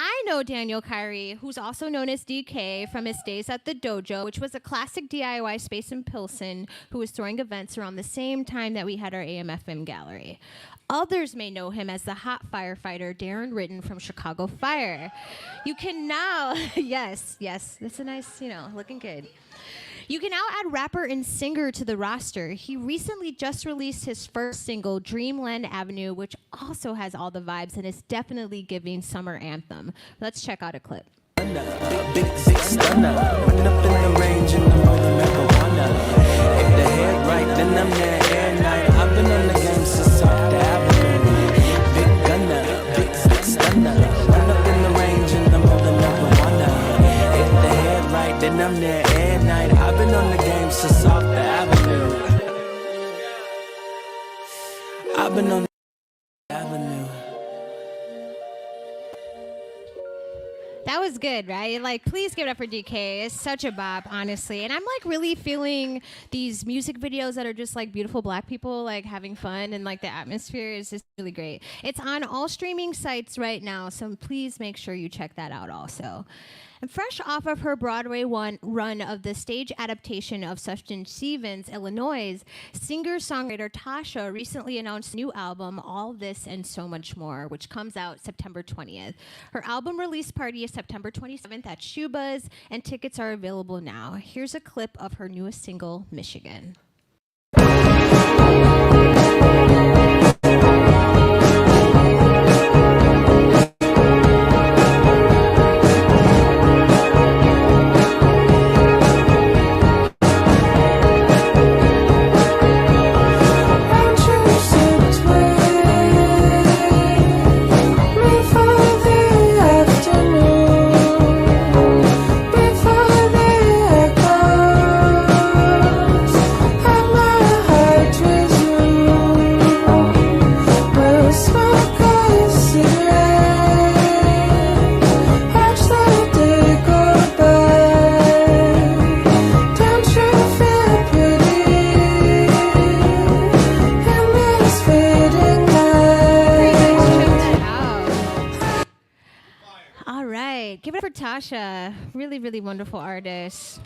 I know Daniel Kyrie, who's also known as DK from his days at the Dojo, which was a classic DIY space in Pilsen, who was throwing events around the same time that we had our AMFM gallery. Others may know him as the hot firefighter Darren Ritten from Chicago Fire. You can now, yes, that's a nice, looking good. You can now add rapper and singer to the roster. He recently just released his first single, Dreamland Avenue, which also has all the vibes and is definitely giving summer anthem. Let's check out a clip. Big stunner, run up in the range in the morning, marijuana. If the head right, then I'm there every night. I've been on the game since off the avenue. Big gunner, big stunner, run up in the range in the morning, marijuana. If the head right, then I'm there every night. I've been on the game since off the avenue. I've been on the avenue. That was good, right? Please give it up for DK. It's such a bop, honestly. And I'm really feeling these music videos that are just beautiful black people having fun, and the atmosphere is just really great. It's on all streaming sites right now, so please make sure you check that out also. And fresh off of her Broadway run of the stage adaptation of Sufjan Stevens' Illinois, singer-songwriter Tasha recently announced a new album, All This and So Much More, which comes out September 20th. Her album release party is September 27th at Shuba's, and tickets are available now. Here's a clip of her newest single, Michigan. Natasha. Really, really wonderful artist.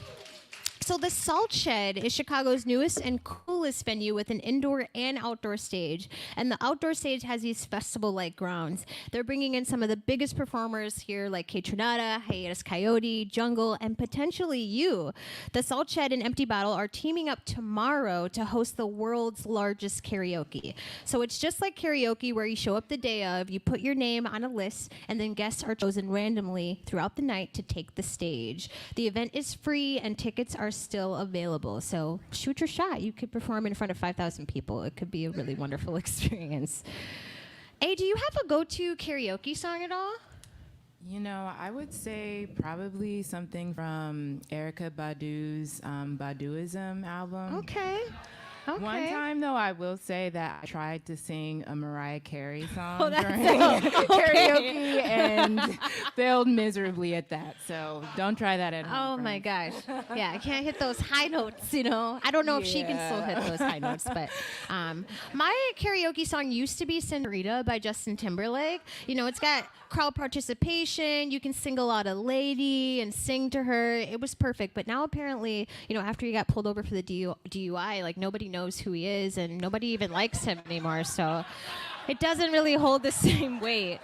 So the Salt Shed is Chicago's newest and coolest venue with an indoor and outdoor stage. And the outdoor stage has these festival-like grounds. They're bringing in some of the biggest performers here like K-Tronada, Hiatus Coyote, Jungle, and potentially you. The Salt Shed and Empty Bottle are teaming up tomorrow to host the world's largest karaoke. So it's just like karaoke where you show up the day of, you put your name on a list, and then guests are chosen randomly throughout the night to take the stage. The event is free and tickets are still available, so shoot your shot. You could perform in front of 5,000 people. It could be a really wonderful experience. Hey, do you have a go-to karaoke song at all? You know, I would say probably something from Erykah Badu's Baduism album. Okay. One time, though, I will say that I tried to sing a Mariah Carey song during karaoke and failed miserably at that. So don't try that at home. Oh, my gosh. Yeah, I can't hit those high notes, you know. I don't know if she can still hit those high notes, but my karaoke song used to be Senorita by Justin Timberlake. You know, it's got crowd participation. You can single out a lady and sing to her. It was perfect. But now apparently, you know, after he got pulled over for the DUI, like nobody knows who he is and nobody even likes him anymore. So it doesn't really hold the same weight.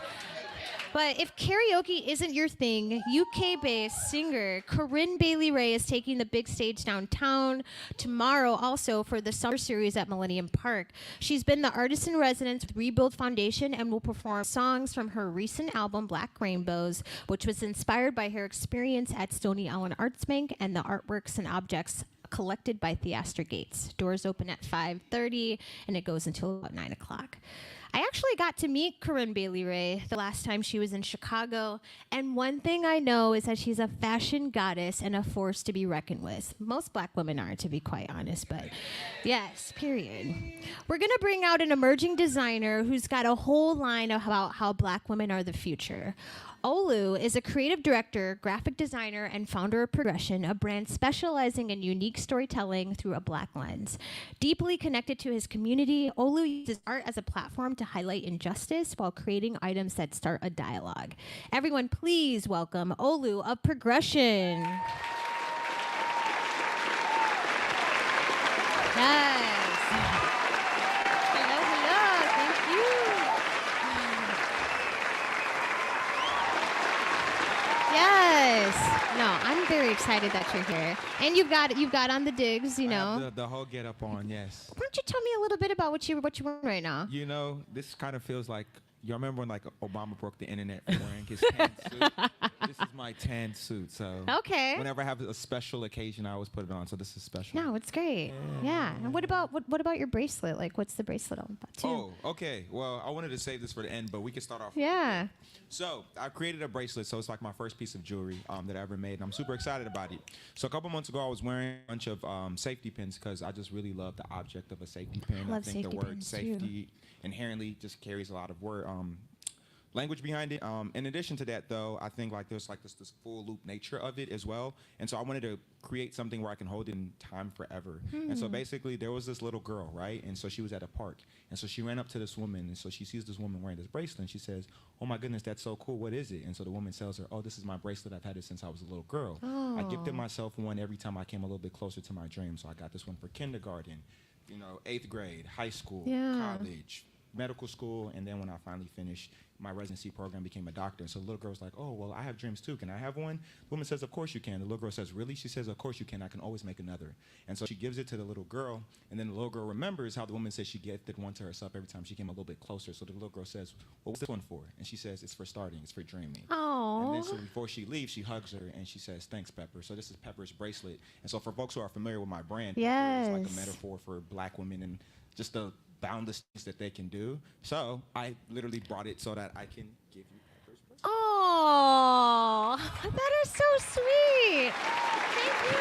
But if karaoke isn't your thing, UK-based singer Corinne Bailey Rae is taking the big stage downtown tomorrow also for the summer series at Millennium Park. She's been the artist in residence with Rebuild Foundation and will perform songs from her recent album Black Rainbows, which was inspired by her experience at Stony Island Arts Bank and the artworks and objects collected by Theaster Gates. Doors open at 5:30 and it goes until about 9 o'clock. I actually got to meet Corinne Bailey Rae the last time she was in Chicago, and one thing I know is that she's a fashion goddess and a force to be reckoned with. Most black women are, to be quite honest, but yes, period. We're gonna bring out an emerging designer who's got a whole line about how black women are the future. Olu is a creative director, graphic designer, and founder of Pgrssn, a brand specializing in unique storytelling through a black lens. Deeply connected to his community, Olu uses art as a platform to highlight injustice while creating items that start a dialogue. Everyone, please welcome Olu of Pgrssn. Yes. No, I'm very excited that you're here, and you've got on the digs, you know. I have the whole get up on, yes. Why don't you tell me a little bit about what you're wearing right now? You know, this kind of feels like, you remember when like Obama broke the internet for wearing his tan suit? This is my tan suit, so okay. Whenever I have a special occasion, I always put it on. So this is special. No, it's great. Yeah. And what about your bracelet? Like, what's the bracelet all about too? Oh, okay. Well, I wanted to save this for the end, but we can start off. Yeah. So I created a bracelet, so it's like my first piece of jewelry that I ever made, and I'm super excited about it. So a couple months ago, I was wearing a bunch of safety pins because I just really love the object of a safety pin. I love think safety the word pins safety too. Inherently just carries a lot of language behind it. In addition to that, though, I think like there's like this full loop nature of it as well. And so I wanted to create something where I can hold it in time forever. And so basically there was this little girl, right? And so she was at a park. And so she ran up to this woman. And so she sees this woman wearing this bracelet. And she says, "Oh my goodness, that's so cool. What is it?" And so the woman tells her, "Oh, this is my bracelet. I've had it since I was a little girl." Oh. I gifted myself one every time I came a little bit closer to my dream. So I got this one for kindergarten, 8th grade, high school, college, medical school, and then when I finally finished my residency program, became a doctor. So the little girl was like, "Oh, well, I have dreams too. Can I have one?" The woman says, "Of course you can." The little girl says, "Really?" She says, "Of course you can. I can always make another." And so she gives it to the little girl, and then the little girl remembers how the woman said she gifted one to herself every time she came a little bit closer. So the little girl says, "Well, what's this one for?" And she says, "It's for starting. It's for dreaming." Oh. And then so before she leaves, she hugs her and she says, "Thanks, Pepper." So this is Pepper's bracelet. And so for folks who are familiar with my brand, yes. Pepper is like a metaphor for black women and just the boundless things that they can do. So I literally brought it so that I can give you Pepper's bracelet. Oh, that is so sweet. Thank you.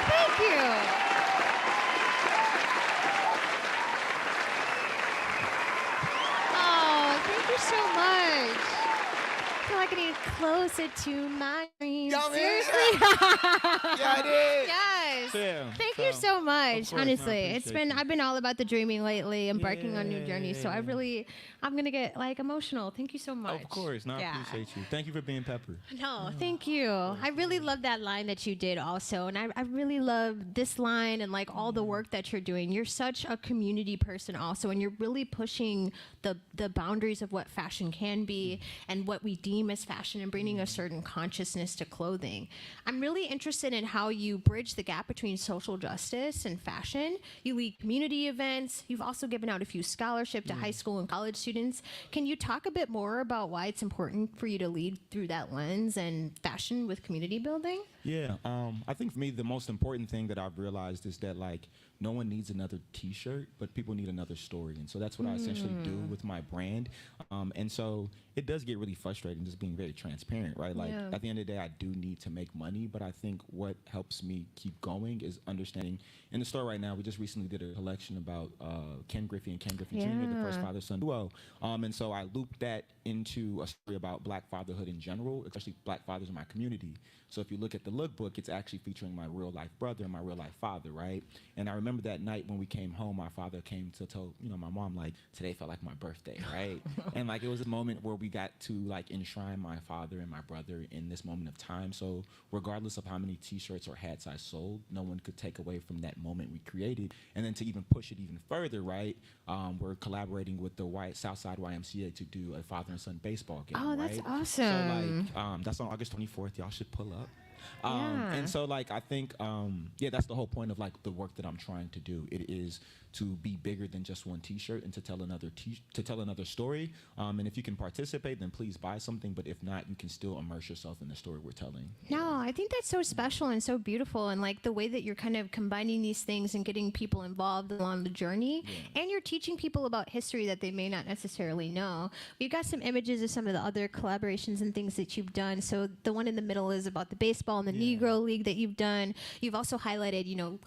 Thank you. Oh, thank you so much. I feel like I need closer to my dreams. Seriously? Yeah, I did. Yes. Yes. So, yeah, Thank you so much. course, Honestly, no, I've been all about the dreaming lately, embarking on new journeys. So I'm gonna get like emotional. Thank you so much. Of course, no, I appreciate you. Thank you for being Pepper. No, thank you. I really love that line that you did also, and I really love this line and like all the work that you're doing. You're such a community person also, and you're really pushing the boundaries of what fashion can be and what we deem as fashion, and bringing a certain consciousness to clothing. I'm really interested in how you bridge the gap between social justice and fashion. You lead community events. You've also given out a few scholarships to high school and college students. Can you talk a bit more about why it's important for you to lead through that lens and fashion with community building? Yeah, I think for me, the most important thing that I've realized is that, like, no one needs another T-shirt, but people need another story. And so that's what I essentially do with my brand. And so it does get really frustrating just being very transparent, right? Like, at the end of the day, I do need to make money, but I think what helps me keep going is understanding. In the store right now, we just recently did a collection about Ken Griffey and Ken Griffey Jr., the first father-son duo. And so I looped that into a story about Black fatherhood in general, especially Black fathers in my community. So if you look at the lookbook, it's actually featuring my real-life brother and my real-life father, right? And I remember that night when we came home, my father came to tell, my mom, like, today felt like my birthday, right? And, like, it was a moment where we got to, like, enshrine my father and my brother in this moment of time. So regardless of how many T-shirts or hats I sold, no one could take away from that moment we created. And then to even push it even further, right, we're collaborating with the Southside YMCA to do a father and son baseball game, Oh, that's right? awesome. So, like, that's on August 24th. Y'all should pull up. And so, like, I think, that's the whole point of, like, the work that I'm trying to do. It is to be bigger than just one T-shirt and to tell another story. And if you can participate, then please buy something. But if not, you can still immerse yourself in the story we're telling. No, I think that's so special and so beautiful, and like the way that you're kind of combining these things and getting people involved along the journey, and you're teaching people about history that they may not necessarily know. We've got some images of some of the other collaborations and things that you've done. So the one in the middle is about the baseball and the Negro League that you've done. You've also highlighted,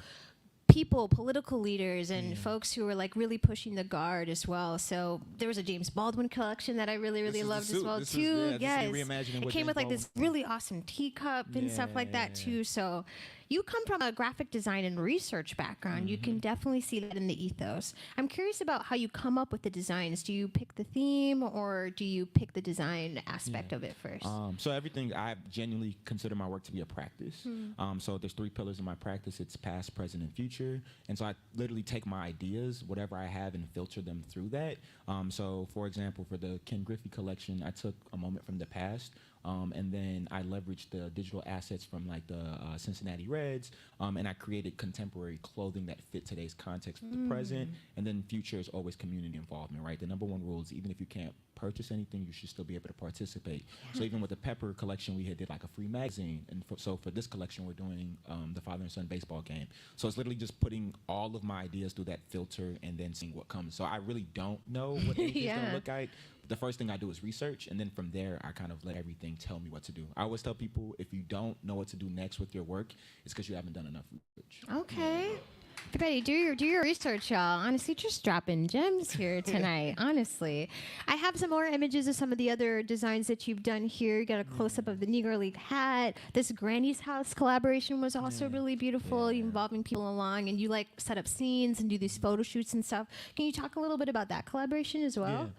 people, political leaders, and folks who are like really pushing the guard as well. So there was a James Baldwin collection that I really loved as well too. It came with like this really awesome teacup and stuff like that too. So you come from a graphic design and research background. You can definitely see that in the ethos. I'm curious about how you come up with the designs. Do you pick the theme, or do you pick the design aspect of it first? So everything, I genuinely consider my work to be a practice. So there's 3 pillars in my practice. It's past, present, and future. And so I literally take my ideas, whatever I have, and filter them through that. So for example, for the Ken Griffey collection, I took a moment from the past, and then I leveraged the digital assets from like the Cincinnati Reds, and I created contemporary clothing that fit today's context with the present. And then future is always community involvement, right? The number one rule is, even if you can't purchase anything, you should still be able to participate. So even with the Pepper collection, we did like a free magazine. And so for this collection, we're doing the father and son baseball game. So it's literally just putting all of my ideas through that filter and then seeing what comes. So I really don't know what anything's gonna look like. The first thing I do is research, and then from there, I kind of let everything tell me what to do. I always tell people, if you don't know what to do next with your work, it's because you haven't done enough research. Okay. Everybody, do your research, y'all. Honestly, just dropping gems here tonight. Honestly, I have some more images of some of the other designs that you've done here. You got a close up of the Negro League hat. This Granny's House collaboration was also really beautiful, involving people along, and you like set up scenes and do these photo shoots and stuff. Can you talk a little bit about that collaboration as well?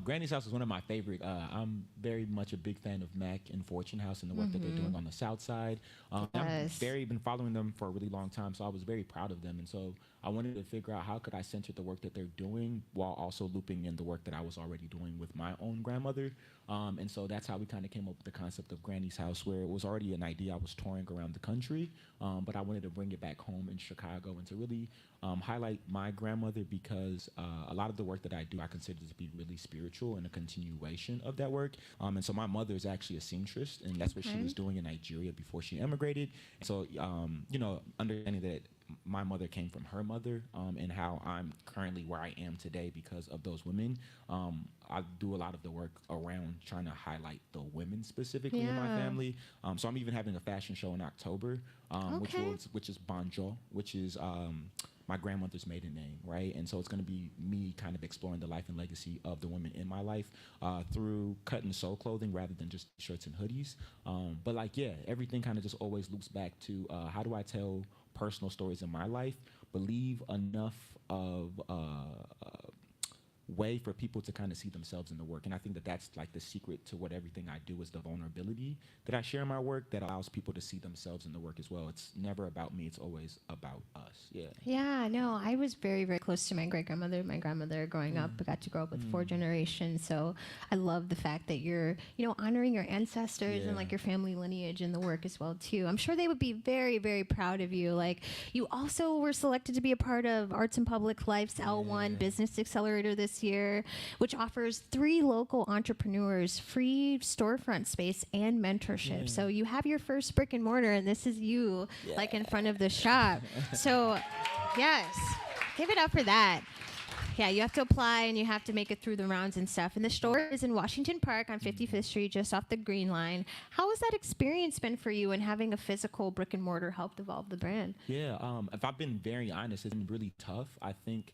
Granny's House is one of my favorite. I'm very much a big fan of Mac and Fortune House and the work that they're doing on the South Side. I've been following them for a really long time, so I was very proud of them. And so I wanted to figure out how could I center the work that they're doing while also looping in the work that I was already doing with my own grandmother. And so that's how we kind of came up with the concept of Granny's House, where it was already an idea. I was touring around the country, but I wanted to bring it back home in Chicago and to really highlight my grandmother, because a lot of the work that I do, I consider to be really spiritual and a continuation of that work. And so my mother is actually a seamstress, and that's what she was doing in Nigeria before she immigrated. So, understanding that my mother came from her mother, and how I'm currently where I am today because of those women. I do a lot of the work around trying to highlight the women specifically in my family. So I'm even having a fashion show in October, which is Banjo, which is my grandmother's maiden name, right? And so it's going to be me kind of exploring the life and legacy of the women in my life through cut and sew clothing rather than just shirts and hoodies. But like, yeah, everything kind of just always loops back to how do I tell personal stories in my life, but leave enough of way for people to kind of see themselves in the work. And I think that that's like the secret to what everything I do is the vulnerability that I share in my work that allows people to see themselves in the work as well. It's never about me. It's always about us. Yeah. Yeah, no, I was very, very close to my great-grandmother. My grandmother growing up, I got to grow up with 4 generations. So I love the fact that you're, you know, honoring your ancestors and like your family lineage in the work as well too. I'm sure they would be very, very proud of you. Like, you also were selected to be a part of Arts and Public Life's L1 Business Accelerator this year, which offers 3 local entrepreneurs free storefront space and mentorship. So you have your first brick and mortar, and this is you like in front of the shop. So yes, give it up for that. Yeah, you have to apply and you have to make it through the rounds and stuff. And the store is in Washington Park on 55th Street, just off the Green Line. How has that experience been for you, and having a physical brick and mortar helped evolve the brand? Yeah, if I've been very honest, it's been really tough. I think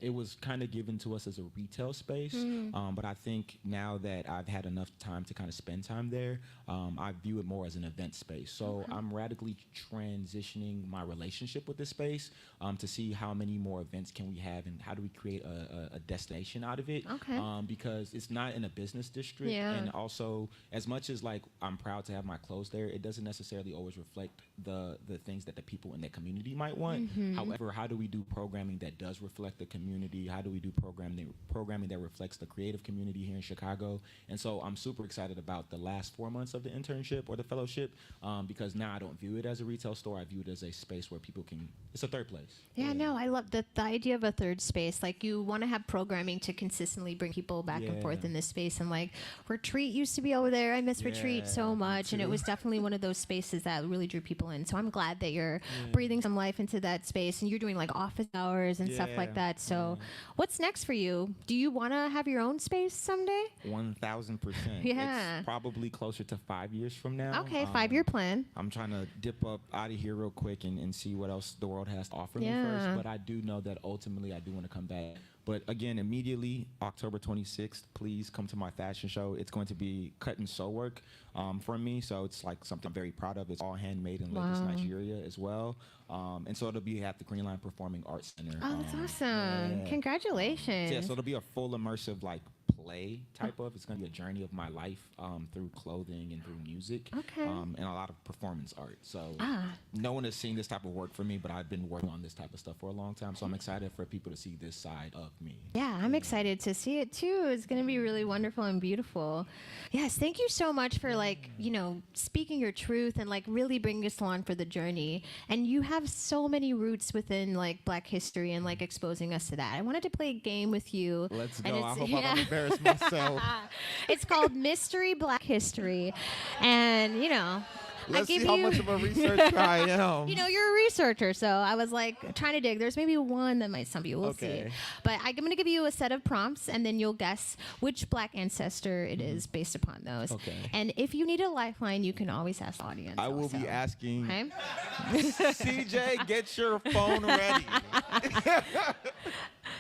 it was kind of given to us as a retail space, but I think now that I've had enough time to kind of spend time there, I view it more as an event space. So I'm radically transitioning my relationship with this space to see how many more events can we have and how do we create a destination out of it. Because it's not in a business district, and also as much as like I'm proud to have my clothes there, it doesn't necessarily always reflect the things that the people in that community might want. However, how do we do programming that does reflect the community? How do we do programming that reflects the creative community here in Chicago? And so I'm super excited about the last 4 months of the internship or the fellowship, because now I don't view it as a retail store. I view it as a space where people can, it's a third place. Yeah, no, I love the idea of a third space. Like, you want to have programming to consistently bring people back and forth in this space. And like, Retreat used to be over there. I miss Retreat so much. And it was definitely one of those spaces that really drew people in. So I'm glad that you're breathing some life into that space, and you're doing like office hours and stuff like that. So what's next for you? Do you want to have your own space someday? 1,000%. Yeah. It's probably closer to 5 years from now. Okay, 5-year plan. I'm trying to dip up out of here real quick and see what else the world has to offer me first. But I do know that ultimately I do want to come back. But again, immediately, October 26th, please come to my fashion show. It's going to be cut and sew work from me. So it's like something I'm very proud of. It's all handmade in Lagos, Nigeria as well. And so it'll be at the Green Line Performing Arts Center. Oh, that's awesome. Congratulations. Yeah, so it'll be a full immersive like play type of. It's going to be a journey of my life through clothing and through music. And a lot of performance art. So no one has seen this type of work from me, but I've been working on this type of stuff for a long time. So I'm excited for people to see this side of me. Yeah, I'm excited to see it too. It's going to be really wonderful and beautiful. Yes, thank you so much for like, you know, speaking your truth and like really bringing us along for the journey. And you have so many roots within like Black history and like exposing us to that. I wanted to play a game with you. Let's go. I hope I don't embarrass myself. It's called Mystery Black History. And, you know, let's see how much of a researcher I am. You know, you're a researcher, so I was like trying to dig. There's maybe one that might stump you. We'll see. But I'm going to give you a set of prompts, and then you'll guess which Black ancestor it is based upon those. And if you need a lifeline, you can always ask the audience. I will be asking. CJ, get your phone ready.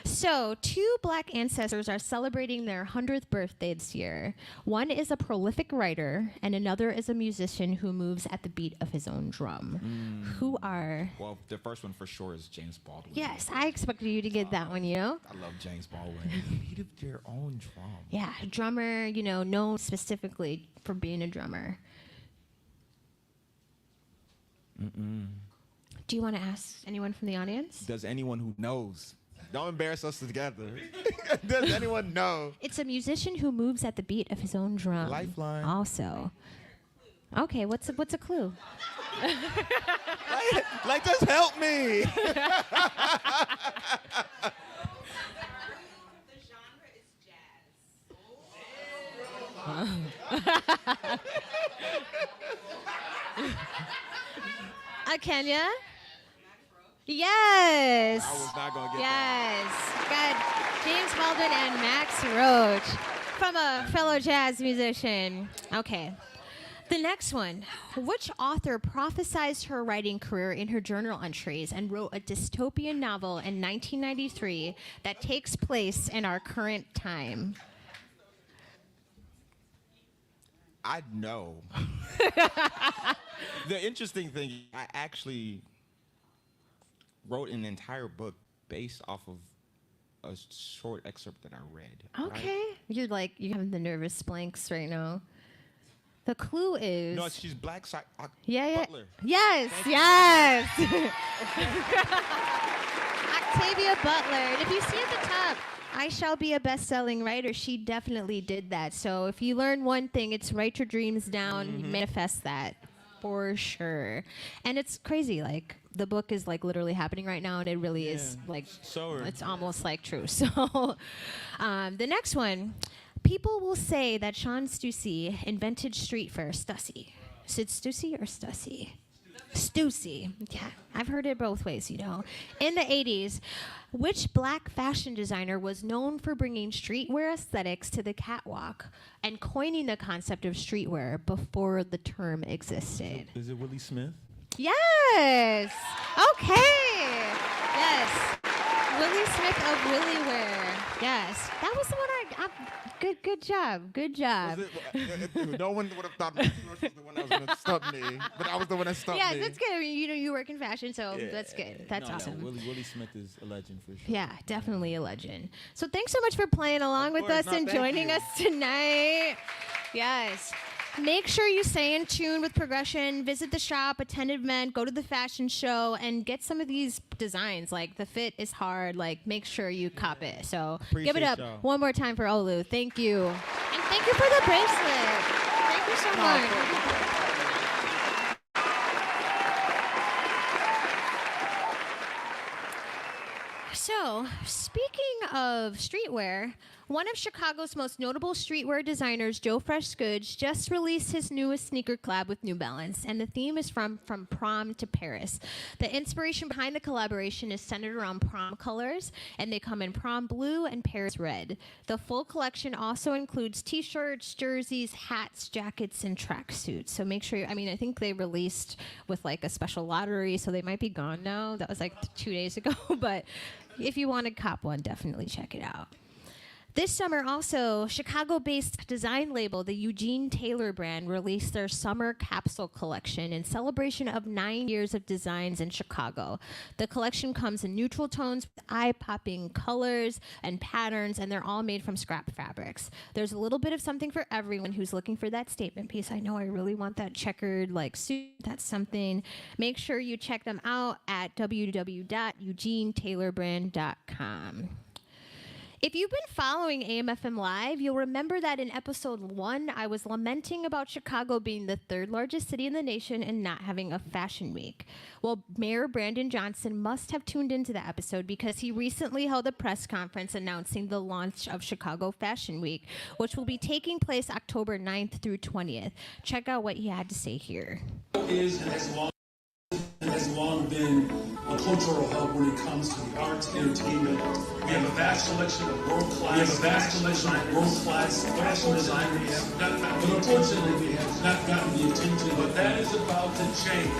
So 2 Black ancestors are celebrating their 100th birthday this year. One is a prolific writer, and another is a musician who moves at the beat of his own drum. Who are... Well, the first one for sure is James Baldwin. Yes, I expected you to get that one, you know? I love James Baldwin. The beat of their own drum. Yeah, drummer, you know, known specifically for being a drummer. Do you want to ask anyone from the audience? Does anyone who knows... Don't embarrass us together. Does anyone know? It's a musician who moves at the beat of his own drum. Lifeline. Also. Okay, what's a clue? like, just help me. The genre is jazz. Kenya? Yes. I was not going to get that. Got James Baldwin and Max Roach from a fellow jazz musician. Okay. The next one. Which author prophesized her writing career in her journal entries and wrote a dystopian novel in 1993 that takes place in our current time? I know. The interesting thing, I actually wrote an entire book based off of a short excerpt that I read. Okay. You're having the nervous blanks right now. The clue is... No, she's Black Butler. Yes, yes. Octavia Butler. And if you see at the top, I shall be a best-selling writer, she definitely did that. So if you learn one thing, it's write your dreams down, manifest that. For sure. And it's crazy, the book is literally happening right now, and it really is it's almost true. So the next one, people will say that Sean Stussy invented street fair. Stussy. Is it Stussy or Stussy? Stussy. Yeah, I've heard it both ways, In the 80s, which black fashion designer was known for bringing streetwear aesthetics to the catwalk and coining the concept of streetwear before the term existed? Is it Willie Smith? Yes. Okay. Yes. Willie Smith of Willywear. Yes. That was the one good job. Good job. No one would have thought Willie Smith was the one that was going to stump me, but I was the one that stumped me. Yeah, that's good. I mean, you work in fashion, so that's good. That's awesome. No, Willie Smith is a legend for sure. Yeah, definitely a legend. So thanks so much for playing along with us and joining us tonight. Yes. Make sure you stay in tune with Progression, visit the shop, attend an event, go to the fashion show, and get some of these designs. The fit is hard. Make sure you cop it. So give it up one more time for Olu. Thank you. And thank you for the bracelet. Thank you so much. So, speaking of streetwear, one of Chicago's most notable streetwear designers, Joe Freshgoods, just released his newest sneaker collab with New Balance, and the theme is from prom to Paris. The inspiration behind the collaboration is centered around prom colors, and they come in prom blue and Paris red. The full collection also includes t-shirts, jerseys, hats, jackets, and tracksuits. So make sure, I think they released with a special lottery, so they might be gone now. That was 2 days ago, but if you want to cop one, definitely check it out. This summer also, Chicago-based design label, the Eugene Taylor brand, released their summer capsule collection in celebration of 9 years of designs in Chicago. The collection comes in neutral tones with eye-popping colors and patterns, and they're all made from scrap fabrics. There's a little bit of something for everyone who's looking for that statement piece. I know I really want that checkered suit. That's something. Make sure you check them out at www.eugenetaylorbrand.com. If you've been following AMFM Live, you'll remember that in episode 1, I was lamenting about Chicago being the 3rd largest city in the nation and not having a fashion week. Well, Mayor Brandon Johnson must have tuned into the episode because he recently held a press conference announcing the launch of Chicago Fashion Week, which will be taking place October 9th through 20th. Check out what he had to say here. Has long been a cultural hub when it comes to the arts, entertainment. We have a vast selection of world-class fashion designers. But unfortunately, we have not gotten the attention. But that is about to change.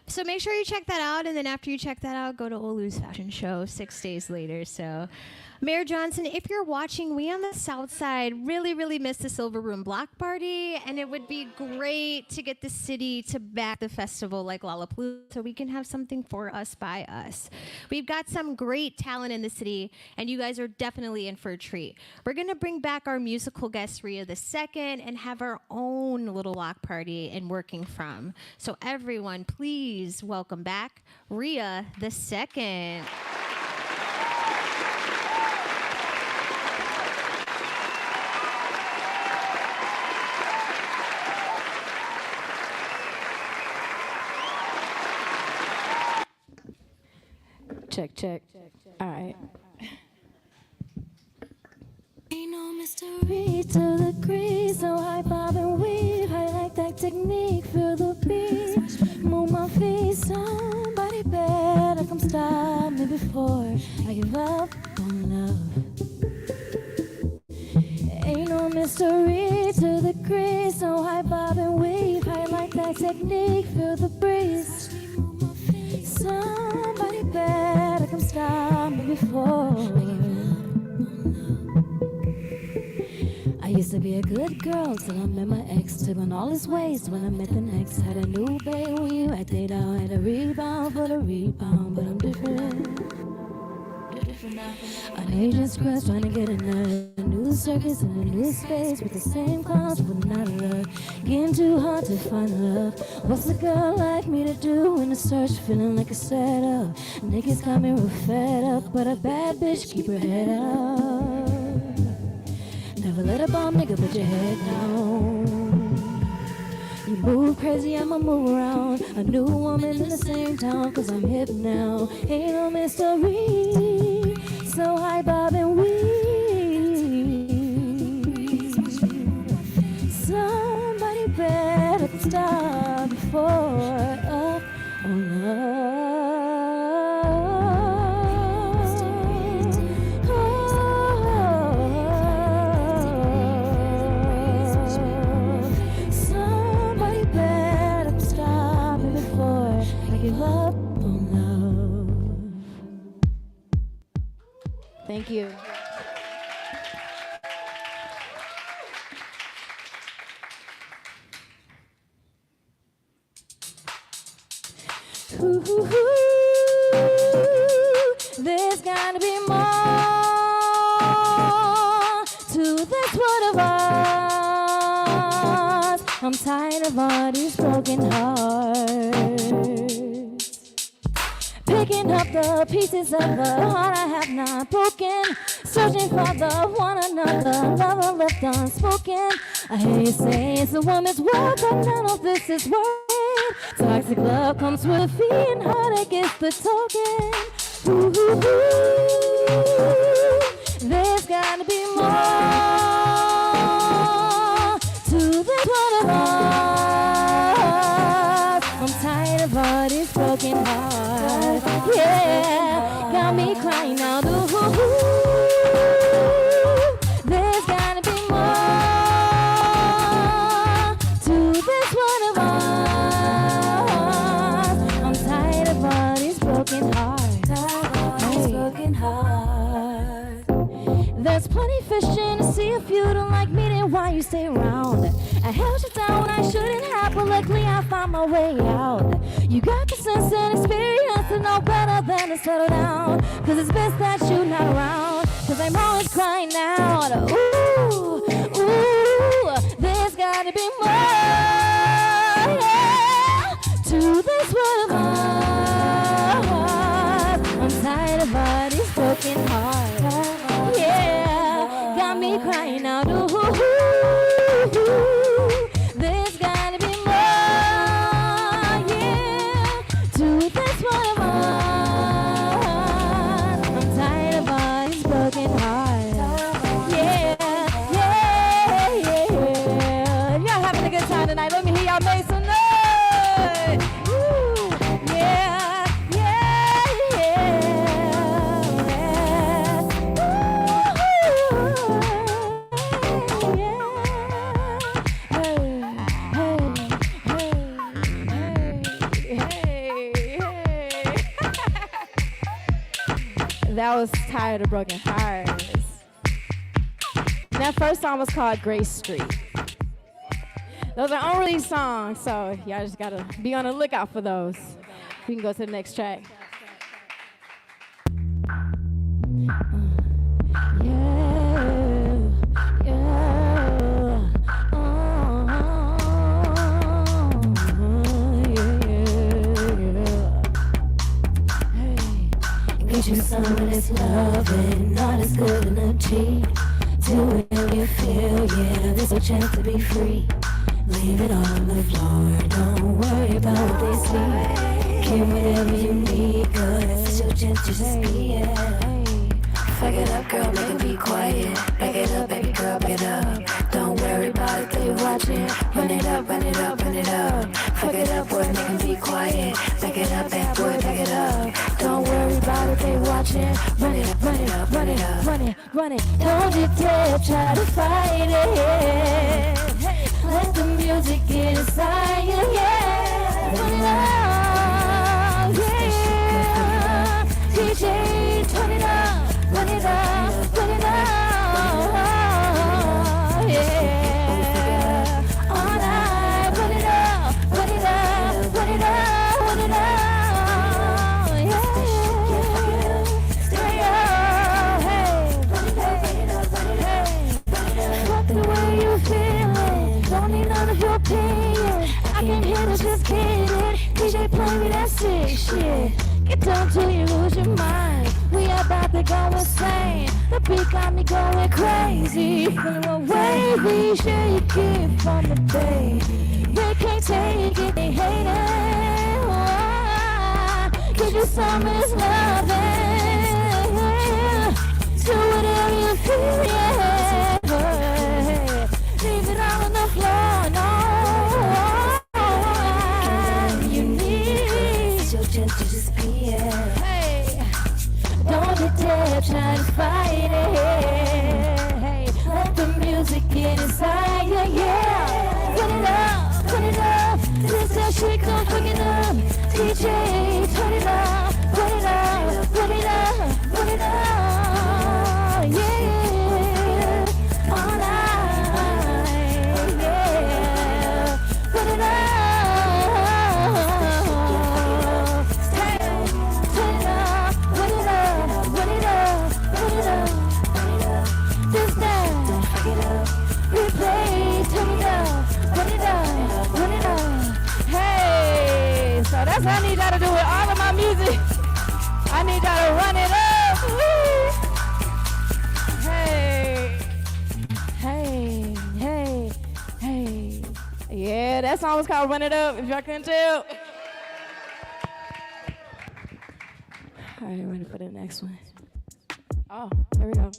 So make sure you check that out, and then after you check that out, go to Olu's fashion show 6 days later. So Mayor Johnson, if you're watching, we on the South Side really miss the Silver Room Block Party, and it would be great to get the city to back the festival like Lollapalooza so we can have something for us by us. We've got some great talent in the city, and you guys are definitely in for a treat. We're going to bring back our musical guest, Rhea the Second, and have our own little block party in Working From. So everyone, please welcome back Rhea the Second. check. All right. Ain't no mystery to the crease, so I bob and weave. I like that technique, feel the beat. Move my feet, somebody better come stop me before I give up on love. Ain't no mystery to the crease, so I bob and weave. I like that technique, feel the breeze. Somebody better come stop me before I give up on love. I used to be a good girl till I met my ex. Took on all his ways when I met the next. Had a new baby, you acted out. Had a rebound for the rebound, but I'm different. An agent's crush trying to get in a new circus in a new space with the same clowns but not luck. Getting too hard to find love. What's a girl like me to do in the search? Feeling like a setup. Niggas got me real fed up, but a bad bitch keep her head up. Never let a bomb nigga put your head down. You move crazy, I'ma move around. A new woman in the same town, cause I'm hip now. Ain't no mystery, so I bob and weave. Somebody better stop before up on love. Somebody better stop me before I give up on love. Thank you. Ooh, there's gotta be more to this world of ours. I'm tired of all these broken hearts. Picking up the pieces of the heart I have not broken. Searching for the one another lover left unspoken. I hear you say it's a woman's world, but none of this is worth. Toxic love comes with a fee and heartache is the token. Ooh, there's gotta be more to this one of us. I'm tired of all these broken hearts. Yeah, got me crying out. Ooh, there's gotta be more to this one of us. I'm tired of all these broken hearts. Broken hearts. There's plenty fish in the sea. If you don't like me, then why you stay around? I held you down when I shouldn't have, but luckily I found my way out. You got the sense and experience to know better than to settle down. Cause it's best that you're not around. Cause I'm always crying out. Ooh, ooh, there's gotta be more, yeah, to this world of ours. I'm tired of all these broken hearts. Yeah, got me crying out. Ooh, there's gotta be more, yeah, to this one of us. I'm tired of all these broken hearts. Yeah, yeah, yeah. If y'all having a good time tonight, let me hear y'all make some noise. Woo, yeah, yeah, yeah. That was Tired of Broken Hearts. That first song was called Grace Street. Those are unreleased songs, so y'all just gotta be on the lookout for those. We can go to the next track. Get you some of this loving, not as good in a cheat. Do it how you feel, yeah, there's a chance to be free. Leave it on the floor, don't worry about what they see. get whatever you need, girl. That's your chance to just be it. Fuck it up, girl, make it be quiet. Back it up, baby girl, back it up. Don't worry about it, they watching. Run it up, run it up, run it up. Fuck it up, boy, make it be quiet. Back it up, bad boy, back it up. Don't worry about it, they watching. Run it up, run it up, run it up, run it, run it. Don't you dare try to fight it. Let the music get inside you, yeah. Run it up, yeah. DJ, turn it up. Run it up, run it up, yeah. All night, run it up, run it up, run it up, run it up, yeah. Stay up, hey, hey. Fuck the way you feeling, don't need none of your opinion. I can hear this, just get it. DJ play me that sick shit. Get down till you lose your mind. We about to go insane. The beat got me going crazy. Feeling wavy, sure you get from the bay. They can't take it, they hate it. Oh, give you some of this loving. Do whatever you feel, yeah. Leave it all on the floor, no. You need your chance to just be it. Don't you dare try to fight it. Hey, let the music get inside you, yeah. Put it up, put it up. This that shit gon' bring it up. DJ, turn it up, put it up, put it up, put it up, yeah. All night, yeah. Put it up. So that's what I need y'all to do with all of my music. I need y'all to run it up. Hey, hey, hey, hey. Yeah, that song was called Run It Up, if y'all couldn't tell. All right, ready for the next one. Oh, here we go.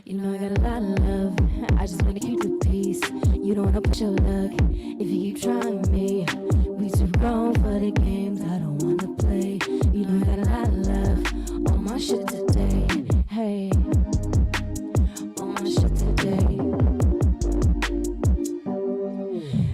You know I got a lot of love, I just wanna keep the peace. You don't wanna push your luck, if you keep trying me. We too grown for the games I don't wanna play. You know I got a lot of love, on my shit today. Hey, on my shit today.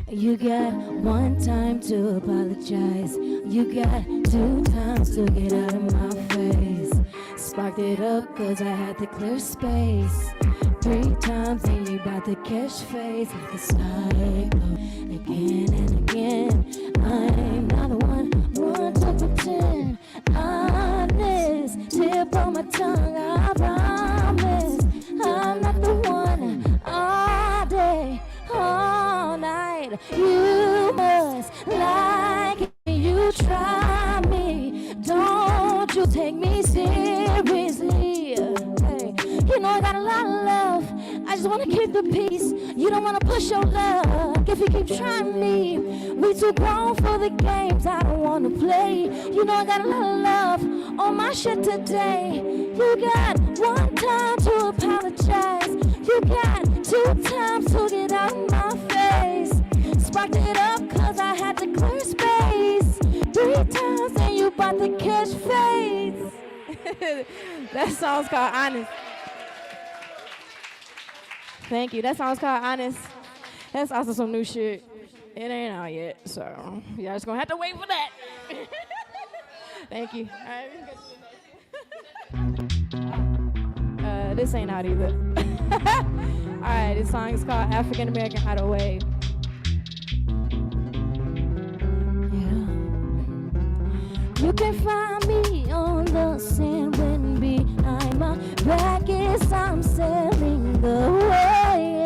You got one time to apologize. You got 2 times to get out of my face. Sparked it up cause I had to clear space. 3 times and you about to catch face. Like a cycle, again and again. I'm not the one to pretend. Honest, tip on my tongue, I promise. I'm not the one all day, all night. You must like it, you try me. Don't you take me seriously. Hey, you know I got a lot of love, I just wanna keep the peace. You don't wanna push your luck if you keep trying me. We too grown for the games I don't wanna play. You know I got a lot of love on my shit today. You got 1 time to apologize. You got 2 times to get out of my face. Sparked it up cause I had to clear space. 3 times and you about to catch face. That song's called Honest. Thank you. That song's called Honest. That's also some new shit. It ain't out yet, so y'all just gonna have to wait for that. Thank you. All right, we can go. This ain't out either. All right, this song is called African American Hideaway. You can find me on the sand when behind my back is I'm sailing away.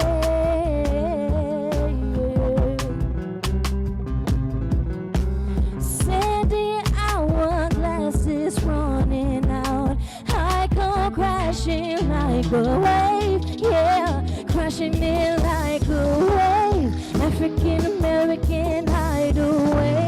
Sandy hourglass is running out. I come crashing like a wave, yeah, crashing in like a wave. African American hideaway.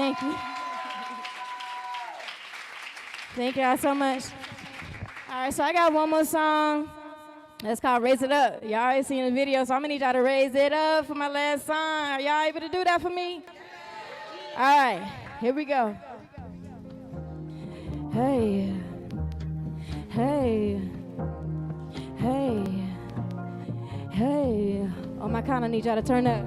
Thank you. Thank y'all so much. All right, so I got one more song. It's called Raise It Up. Y'all already seen the video, so I'm gonna need y'all to raise it up for my last song. Are y'all able to do that for me? All right, here we go. Hey, hey, hey, hey. On my count, I need y'all to turn up.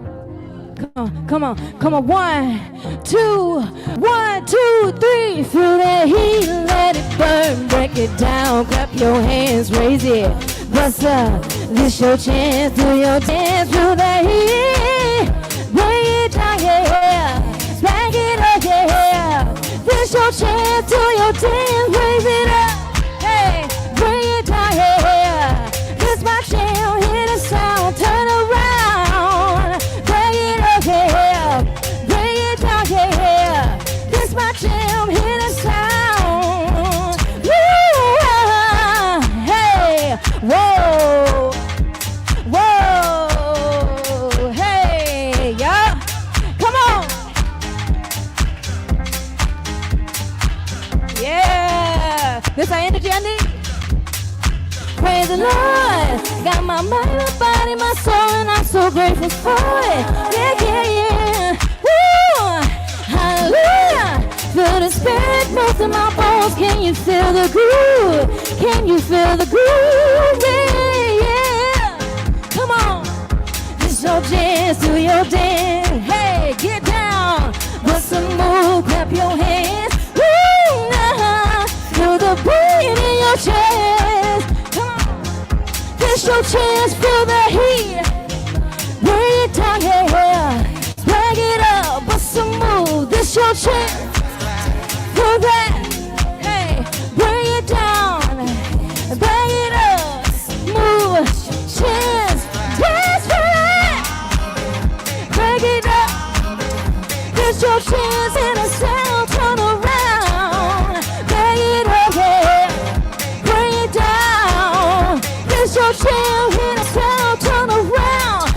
Come on. 1, 2, 1, 2, 3. Feel that heat, let it burn, break it down, clap your hands, raise it, bust up. This your chance, do your dance, feel that heat, bring it down, yeah, smack it up, yeah. This your chance, do your dance, raise it up, hey, bring it down, yeah. This my jam, hear the sound, turn around, bring it up, yeah, bring it down, yeah. This my jam, hear the sound, woo, hey, whoa, whoa, hey, yeah, come on, yeah, this our energy I need. Praise the Lord, got my mind, my body, my soul, and I'm so grateful for it. Yeah. Woo, hallelujah. Feel the spirit move through my bones. Can you feel the groove? Can you feel the groove? Yeah. Come on. This your dance, do your dance. Hey, get down. Bust a move, clap your hands. Woo, feel the beat in your chest. This your chance, feel the heat. Bring it down, yeah. Swag it up, bust some move. This your chance, feel that. Hey, bring it down, bring it up, move, chance, dance for it. Bring it up. This your chance in a sound, turn around. Bring it up, yeah. Bring it down. This your chance, hit a sound, turn around.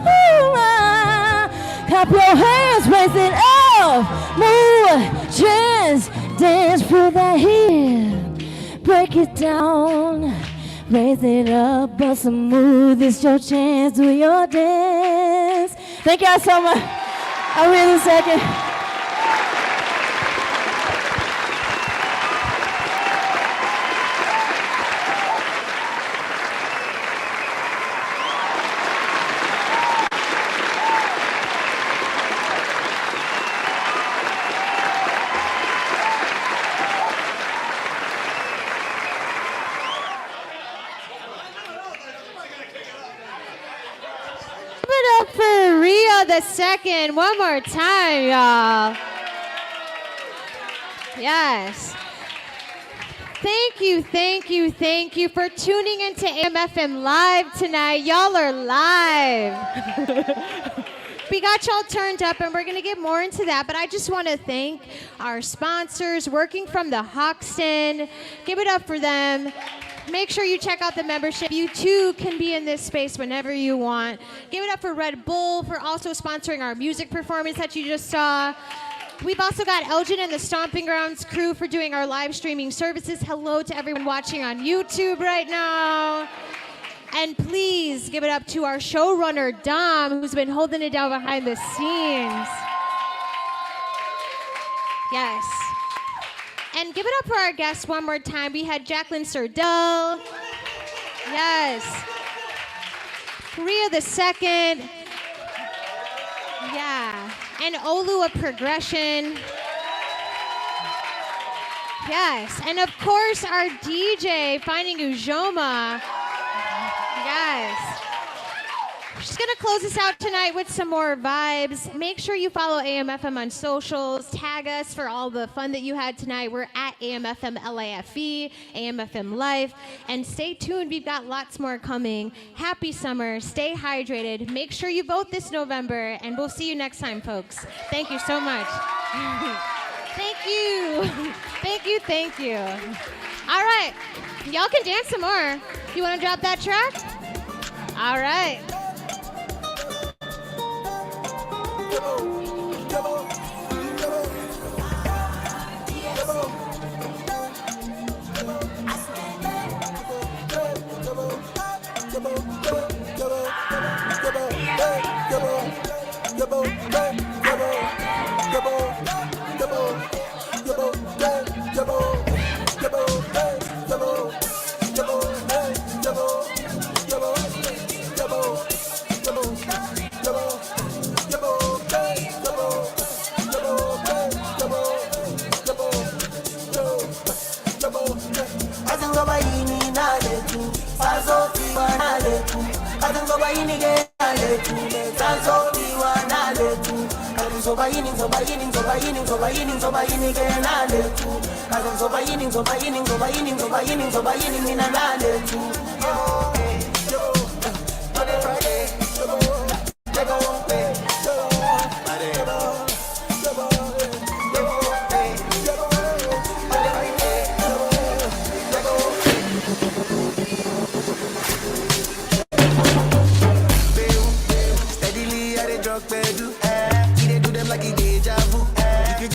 Ooh, clap your hands, raise it up. Move, chance, dance through the heat. Break it down, raise it up, bust a move. This your chance, do your dance. Thank y'all so much. Rhea The Second. For Rhea The Second, one more time, y'all. Yes. Thank you for tuning into AMFM Live tonight. Y'all are live. We got y'all turned up, and we're going to get more into that, but I just want to thank our sponsors working from the Hoxton. Give it up for them. Make sure you check out the membership. You too can be in this space whenever you want. Give it up for Red Bull for also sponsoring our music performance that you just saw. We've also got Elgin and the Stomping Grounds crew for doing our live streaming services. Hello to everyone watching on YouTube right now. And please give it up to our showrunner, Dom, who's been holding it down behind the scenes. Yes. And give it up for our guests one more time. We had Jacqueline Surdell. Yes. Rhea The Second. Yeah. And Olu of Pgrssn. Yes. And of course, our DJ, Finding IJEOMA. Yes. We're just going to close this out tonight with some more vibes. Make sure you follow AMFM on socials. Tag us for all the fun that you had tonight. We're at AMFM LIFE, AMFM Life. And stay tuned. We've got lots more coming. Happy summer. Stay hydrated. Make sure you vote this November. And we'll see you next time, folks. Thank you so much. Thank you. Thank you. All right. Y'all can dance some more. You want to drop that track? All right. yini ke nalethu sazobiwa nalethu ngizoba yini ke nalethu ngizoba yini mina nalethu